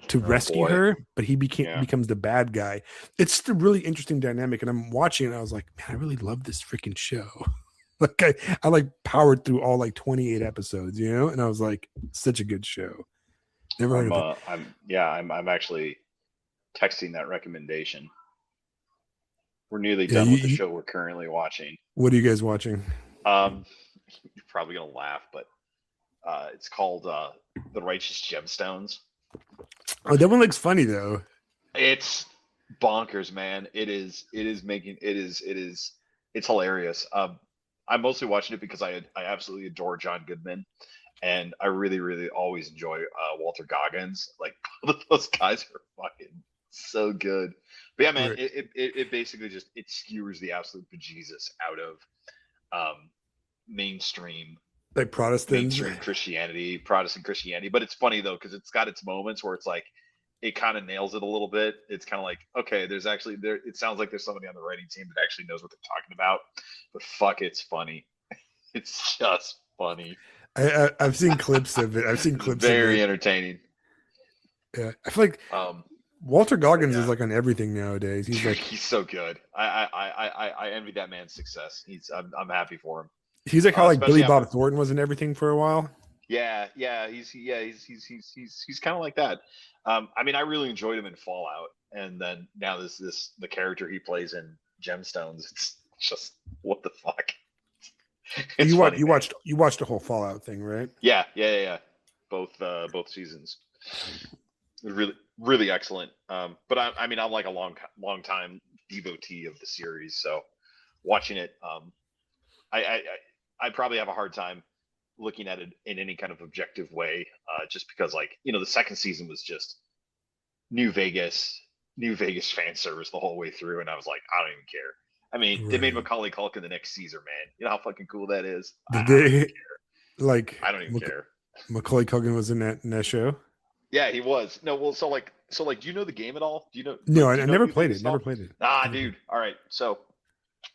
to Oh rescue boy. her, but he Yeah. becomes the bad guy. It's just a really interesting dynamic, and I'm watching it and I was like, man, I really love this freaking show. Like I like powered through all like 28 episodes, and I was like, such a good show. Never heard of it. I'm actually texting that recommendation. We're nearly Yeah, done with the show we're currently watching. what are you guys watching? Um, you're probably gonna laugh, but it's called The Righteous Gemstones. Oh, that one looks funny though. It's bonkers, man. It's hilarious. I'm mostly watching it because I absolutely adore John Goodman, and I really really always enjoy Walter Goggins. Like both of those guys are fucking so good. But yeah, man, Right. it basically just it skewers the absolute bejesus out of mainstream Like Protestants. Protestant Christianity. But it's funny though because it's got its moments where it's like it kind of nails it a little bit. It's kind of like okay, there's actually there. It sounds like there's somebody on the writing team that actually knows what they're talking about. But fuck, it's funny. It's just funny. I've seen clips of it. I've seen It's clips of very it. entertaining. Yeah, I feel like Um, Walter but Goggins is yeah, like on everything nowadays. He's like he's so good. I envy that man's success. I'm happy for him. how like Billy Especially Bob after Thornton was in everything for a while. he's kind of like that. I mean, I really enjoyed him in Fallout, and then now this the character he plays in Gemstones. It's just what the fuck. It's funny, man. You watched the whole Fallout thing, right? Yeah. Both seasons. Really, really excellent. But I mean, I'm like a long time devotee of the series, so watching it, I, I, I probably have a hard time looking at it in any kind of objective way, just because, like, the second season was just New Vegas, New Vegas fan service the whole way through, and I was like, I don't even care. I mean, they made Right. Macaulay Culkin the next Caesar, man. You know how fucking cool that is. Did I don't even they care. like I don't even care. Macaulay Culkin was in that show? Yeah, he was. No, well, so like, do you know the game at all? Do you know No, like do I you know never New played Vegas it. at Never all? played it. Ah, Never played dude. All right. So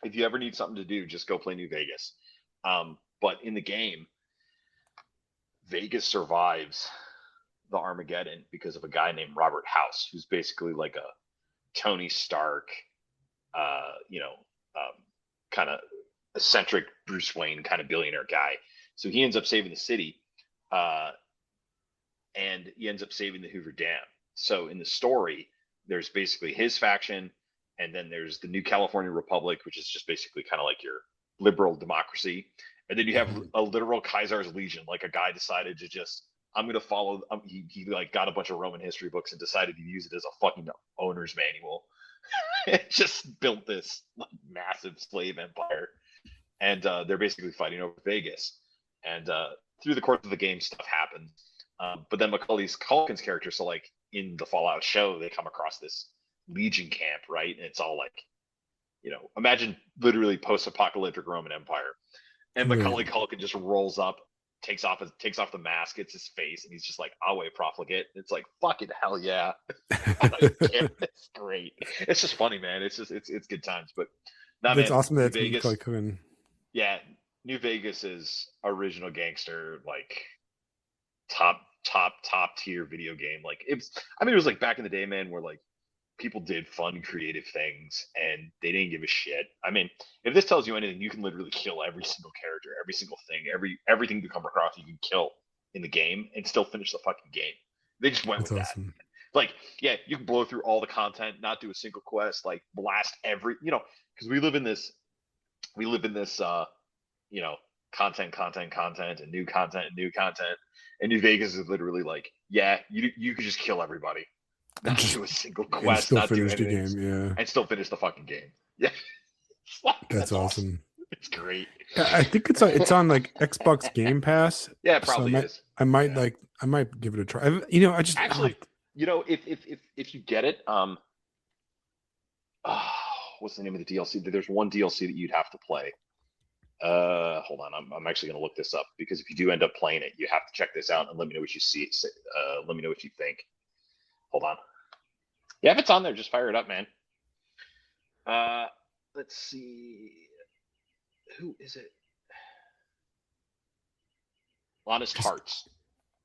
if you ever need something to do, just go play New Vegas. But in the game, Vegas survives the Armageddon because of a guy named Robert House, who's basically like a Tony Stark, uh, you know, kind of eccentric Bruce Wayne kind of billionaire guy. So he ends up saving the city, uh, and he ends up saving the Hoover Dam. So in the story, there's basically his faction, and then there's the New California Republic, which is just basically kind of like your liberal democracy, and then you have it. a literal Kaiser's Legion, like a guy decided to just I'm gonna follow. He like got a bunch of Roman history books and decided to use it as a fucking owner's manual. It just built this like, massive slave empire, and they're basically fighting over Vegas. And through the course of the game, stuff happens. But then Macaulay's Culkin's character, so like in the Fallout show, they come across this Legion camp, right? And it's all like, imagine literally post-apocalyptic Roman Empire. And Right. Macaulay Culkin just rolls up, takes off the mask, gets his face, and he's just like, "Awe profligate." It's like fucking hell yeah. It's great. It's just funny, man. It's good times. But nah, That's man, awesome. New That's Macaulay Vegas. Culkin. Yeah, New Vegas is original gangster, like top top tier video game. Like I mean, it was like back in the day, man, where like people did fun, creative things, and they didn't give a shit. I mean, if this tells you anything, you can literally kill every single character, every single thing, everything you come across, you can kill in the game and still finish the fucking game. They just went That's with that. awesome. Like, yeah, you can blow through all the content, not do a single quest, like blast every, because we live in this, you know, content, and new content, and new content. And New Vegas is literally like, yeah, you could just kill everybody, not Just do a single and quest, still not do finish the anything, game. Yeah, and still finish the fucking game. Yeah, that's awesome. It's great. I think it's on like Xbox Game Pass. Yeah, it So probably is. I might Yeah. I might give it a try. I just Actually, if you get it, what's the name of the DLC? There's one DLC that you'd have to play. Hold on, I'm actually going to look this up, because if you do end up playing it, you have to check this out and let me know what you see. Let me know what you think. Hold on. Yeah, if it's on there, just fire it up, man. Let's see. Who is it? Honest Hearts.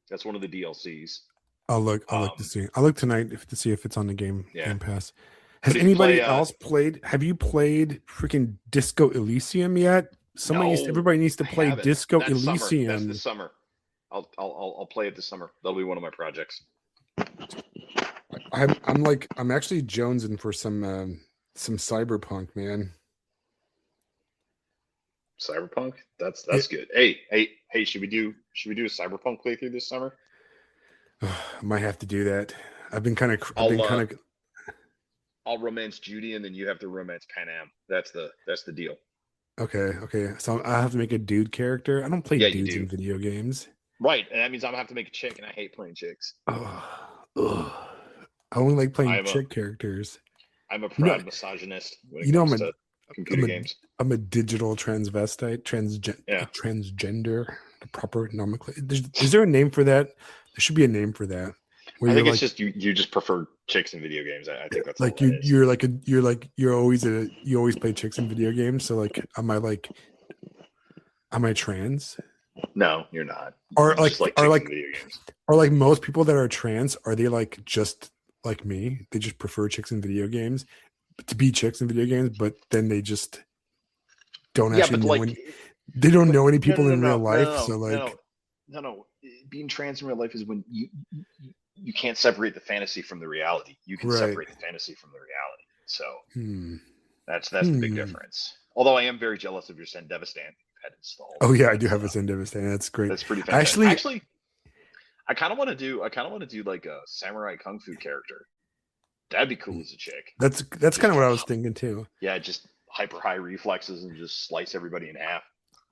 That's one of the DLCs. I'll look to see. I'll look tonight to see if it's on the Game Pass. Has But if you anybody play, else played? Have you played freaking Disco Elysium yet? Everybody needs to play Disco That's summer. That's Elysium. this summer. I'll play it this summer. That'll be one of my projects. I'm actually jonesing for some Cyberpunk, man. Cyberpunk? That's good. Hey, should we do a Cyberpunk playthrough this summer? I might have to do that. I'll romance Judy, and then you have to romance Panam. That's the deal. Okay. So I have to make a dude character. I don't play dudes in video games. Right, and that means I'm gonna have to make a chick, and I hate playing chicks. I only like playing chick characters. I'm a proud misogynist when it comes to computer games. I'm a digital transvestite, transgender, the proper nomenclature. Is there a name for that? There should be a name for that. I think it's just you just prefer chicks in video games. I think that's like you always play chicks in video games. So like, am I trans? No, you're not. Or video games. Or like most people that are trans, are they like just like me? They just prefer chicks in video games to be chicks in video games, but then they just don't actually know they don't know any people in real life. So like, no. Being trans in real life is when you can't separate the fantasy from the reality. You can separate the fantasy from the reality. So that's the big difference. Although I am very jealous of your Sendevastan pet installed. Oh yeah, I do have a Sendevastan. That's great. That's pretty fantastic. Actually, I kind of want to do like a samurai kung fu character. That'd be cool as a chick. That's kind of what I was thinking too. Yeah, just hyper high reflexes and just slice everybody in half.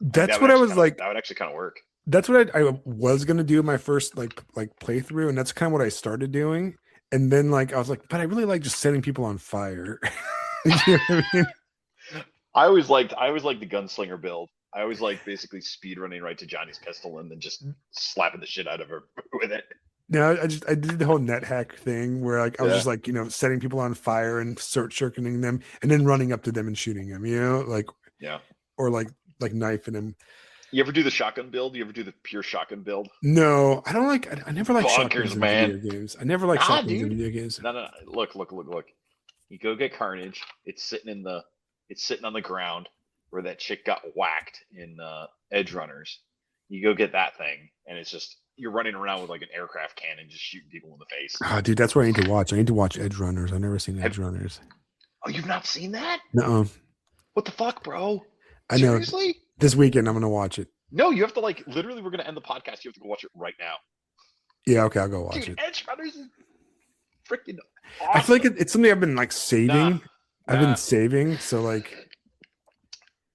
That's what I was like. That would actually kind of work. That's what I was gonna do my first like playthrough, and that's kind of what I started doing. And then like I was like, but I really like just setting people on fire. You know what I mean? I always liked the gunslinger build. I always like basically speed running right to Johnny's pistol and then just slapping the shit out of her with it. No, I did the whole net hack thing where like I was just like, setting people on fire and circling them and then running up to them and shooting them, or like knifing them. You ever do the shotgun build? You ever do the pure shotgun build? No, I don't like. I never like shotguns in man. video games. I never like shotguns in video games. No. Look. You go get Carnage. It's sitting on the ground where that chick got whacked in Edge Runners. You go get that thing, and it's just you're running around with like an aircraft cannon, just shooting people in the face. Oh, dude, that's what I need to watch. I need to watch Edge Runners. I've never seen Edge Runners. Oh, you've not seen that? No. What the fuck, bro? I know. Seriously? This weekend, I'm going to watch it. No, you have to literally, we're going to end the podcast. You have to go watch it right now. Yeah, okay, I'll go watch it. Edge Runners is freaking awesome. I feel like it's something I've been saving. I've been saving, so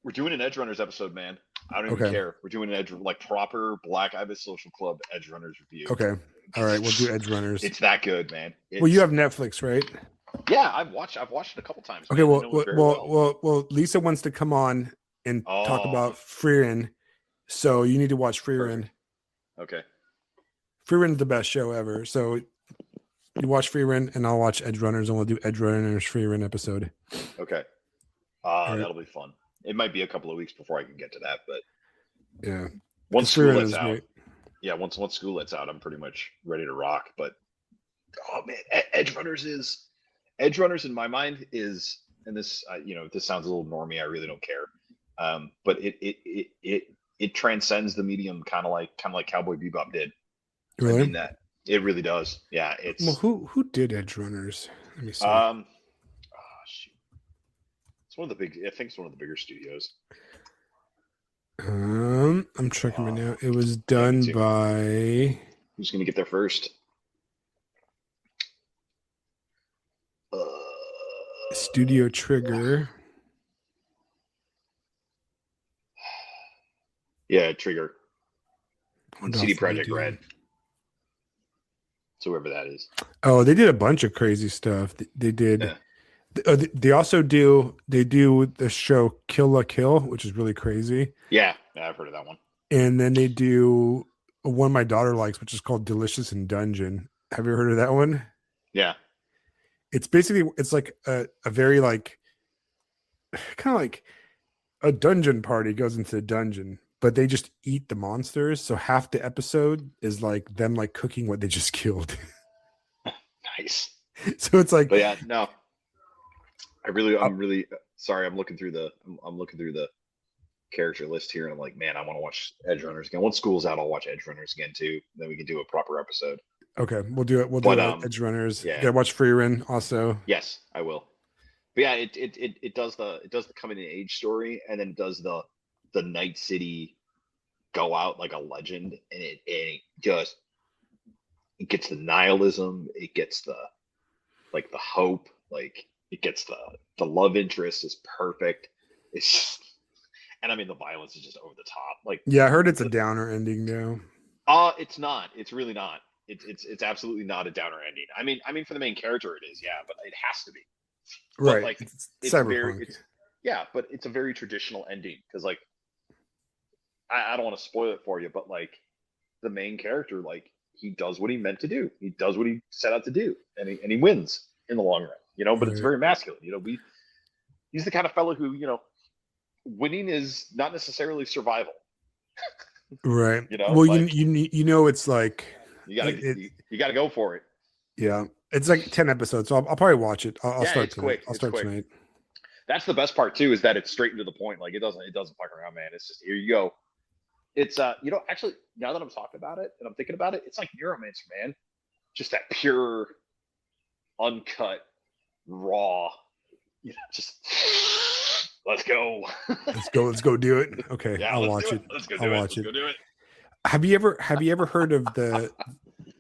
we're doing an Edge Runners episode, man. I don't even care. We're doing an proper Black Ibis Social Club Edge Runners review. Okay. All right, we'll do Edge Runners. It's that good, man. Well, you have Netflix, right? Yeah, I've watched it a couple times. Okay, well, Lisa wants to come on and talk about Frieren, so you need to watch Frieren. Okay. Frieren's the best show ever. So you watch Frieren, and I'll watch Edge Runners, and we'll do Edge Runners Frieren episode. Okay. That'll be fun. It might be a couple of weeks before I can get to that, but yeah. Once school lets out. yeah, once school lets out, I'm pretty much ready to rock. But oh man, Edge Runners in my mind is, and this this sounds a little normie. I really don't care, but it transcends the medium, kind of like Cowboy Bebop did. I Really? mean that it really does. Yeah, Well, it's who did Edge Runners? Let me see. um, oh, shoot. It's one of the big. I think it's one of the bigger studios. I'm checking right Uh, now. It was yeah, me done too. by Who's gonna get there first? Uh, Studio Trigger. yeah, Trigger and What CD else did they Project do? Red. So whoever that is. Oh, they did a bunch of crazy stuff. They did. Yeah. They also do. They do the show Kill la Kill, which is really crazy. Yeah, I've heard of that one. And then they do one my daughter likes, which is called Delicious in Dungeon. Have you heard of that one? Yeah. It's basically it's like a very like kind of like a dungeon party goes into the dungeon, but they just eat the monsters. So half the episode is like them like cooking what they just killed. Nice. So it's like But yeah, no. uh, I'm really sorry. I'm looking through the character list here, and I'm like, man, I want to watch Edge Runners again. Once school's out, I'll watch Edge Runners again too. Then we can do a proper episode. okay, we'll do it. We'll But do Edge Runners. You yeah, gotta watch Free Run also. yes, I will. But yeah, it does the coming in age story, and then it does the Night City go out like a legend, and it just it gets the nihilism, it gets the like the hope, like it gets the love interest is perfect. It's just, and I mean the violence is just over the top. Like Yeah, I heard it's a the downer ending though. it's not. It's really not. It's absolutely not a downer ending. I mean for the main character it is, yeah, but it has to be. But Right. like It's it's very cyberpunk. it's yeah, but it's a very traditional ending because like I don't want to spoil it for you, but like the main character, like he does what he meant to do. He does what he set out to do, and he wins in the long run. But it's Right. very masculine. He's the kind of fellow who winning is not necessarily survival. Right. Well, Like you know it's like you gotta it you gotta go for it. yeah. It's like 10 episodes, so I'll probably watch it. I'll Yeah, start it's tonight. quick. I'll It's start quick. tonight. That's the best part too, is that it's straight and to the point. Like it doesn't fuck around, man. It's just here you go. It's actually now that I'm talking about it and I'm thinking about it, it's like Neuromancer, man. Just that pure, uncut, raw. Just let's go. Let's go do it. Okay, Yeah, I'll let's watch do it. it. Let's go I'll do it. watch Let's it. go do it. Have you ever heard of the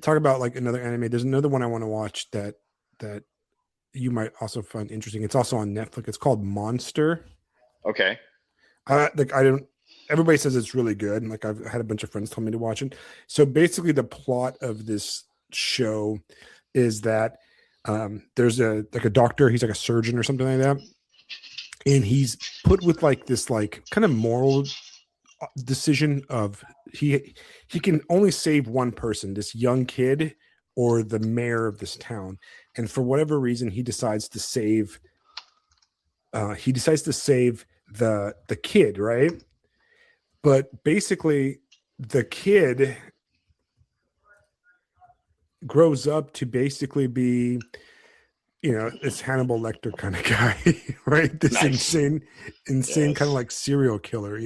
talk about like another anime? There's another one I want to watch that you might also find interesting. It's also on Netflix. It's called Monster. Okay. Like I don't. Everybody says it's really good, and like I've had a bunch of friends tell me to watch it. So basically, the plot of this show is that there's a doctor. He's like a surgeon or something like that, and he's put with like this like kind of moral decision of he can only save one person, this young kid or the mayor of this town, and for whatever reason he decides to save the kid, right? But basically the kid grows up to basically be this Hannibal Lecter kind of guy, right? This Nice. insane kind of Yes. like serial killer,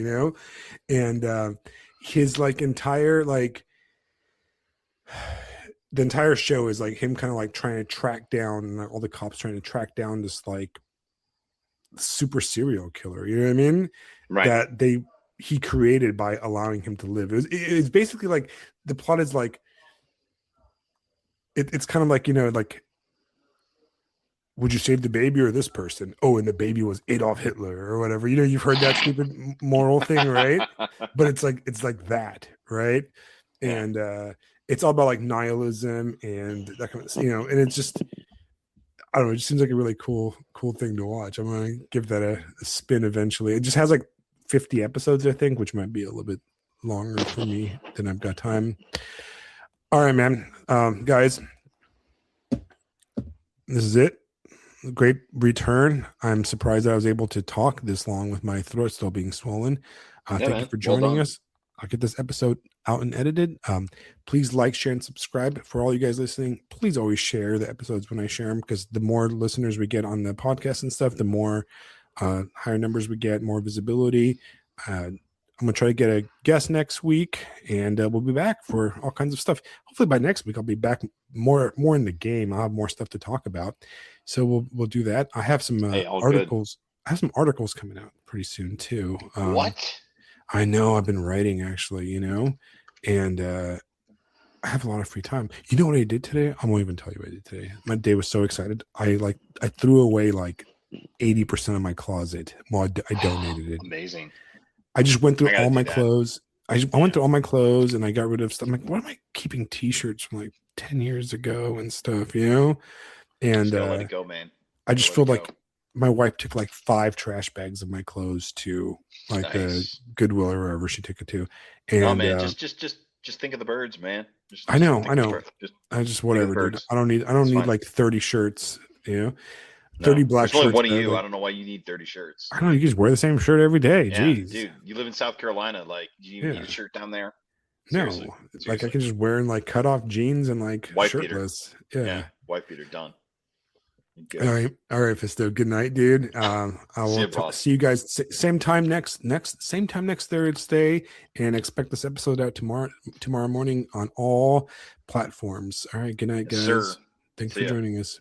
and his like entire like the entire show is like him kind of like trying to track down, and like, all the cops trying to track down this like super serial killer, you know what I mean? Right. That he created by allowing him to live. It's basically like the plot is like it's kind of like like, would you save the baby or this person? Oh, and the baby was Adolf Hitler or whatever. You've heard that stupid moral thing, right? But it's like that, right? Yeah. And it's all about like nihilism and that kind of, and it's just, I don't know, it just seems like a really cool thing to watch. I'm gonna give that a spin eventually. It just has like 50 episodes, I think, which might be a little bit longer for me than I've got time. All right, man. Guys, this is it. Great return. I'm surprised I was able to talk this long with my throat still being swollen. Yeah, Thank you man. for Well joining done. us. I'll get this episode out and edited. Please like, share, and subscribe. For all you guys listening, please always share the episodes when I share them, because the more listeners we get on the podcast and stuff, the more higher numbers we get, more visibility. I'm gonna try to get a guest next week, and we'll be back for all kinds of stuff. Hopefully by next week I'll be back more in the game. I'll have more stuff to talk about, so we'll do that. I have some all good. articles. I have some articles coming out pretty soon too. What? I know, I've been writing actually, and I have a lot of free time. You know what I did today? I won't even tell you what I did today. My day was so excited. I threw away like 80% of my closet. Well, I donated it. Amazing. I just went through I gotta all do my that. clothes. I went through all my clothes and I got rid of stuff. I'm like, what am I keeping t-shirts from like 10 years ago and stuff, And Just gotta let it go, man. I just feel like my wife took like 5 trash bags of my clothes to like the Goodwill or wherever she took it to. And no, man, just think of the birds, man. I know. I just whatever, dude. I don't need like 30 shirts, 30 black There's shirts. Only one of you. I don't know why you need 30 shirts. I don't know. You just wear the same shirt every day. Yeah, Jeez, dude, you live in South Carolina. Like, do you need a shirt down there? Seriously. No, like I can just wear in like cut off jeans and like wife shirtless. Beater. Yeah, wife beater done. All right, Fisto. Good night, dude. I will see you guys same time next Thursday, and expect this episode out tomorrow morning on all platforms. All right, good night, guys. Sir. Thanks for joining us.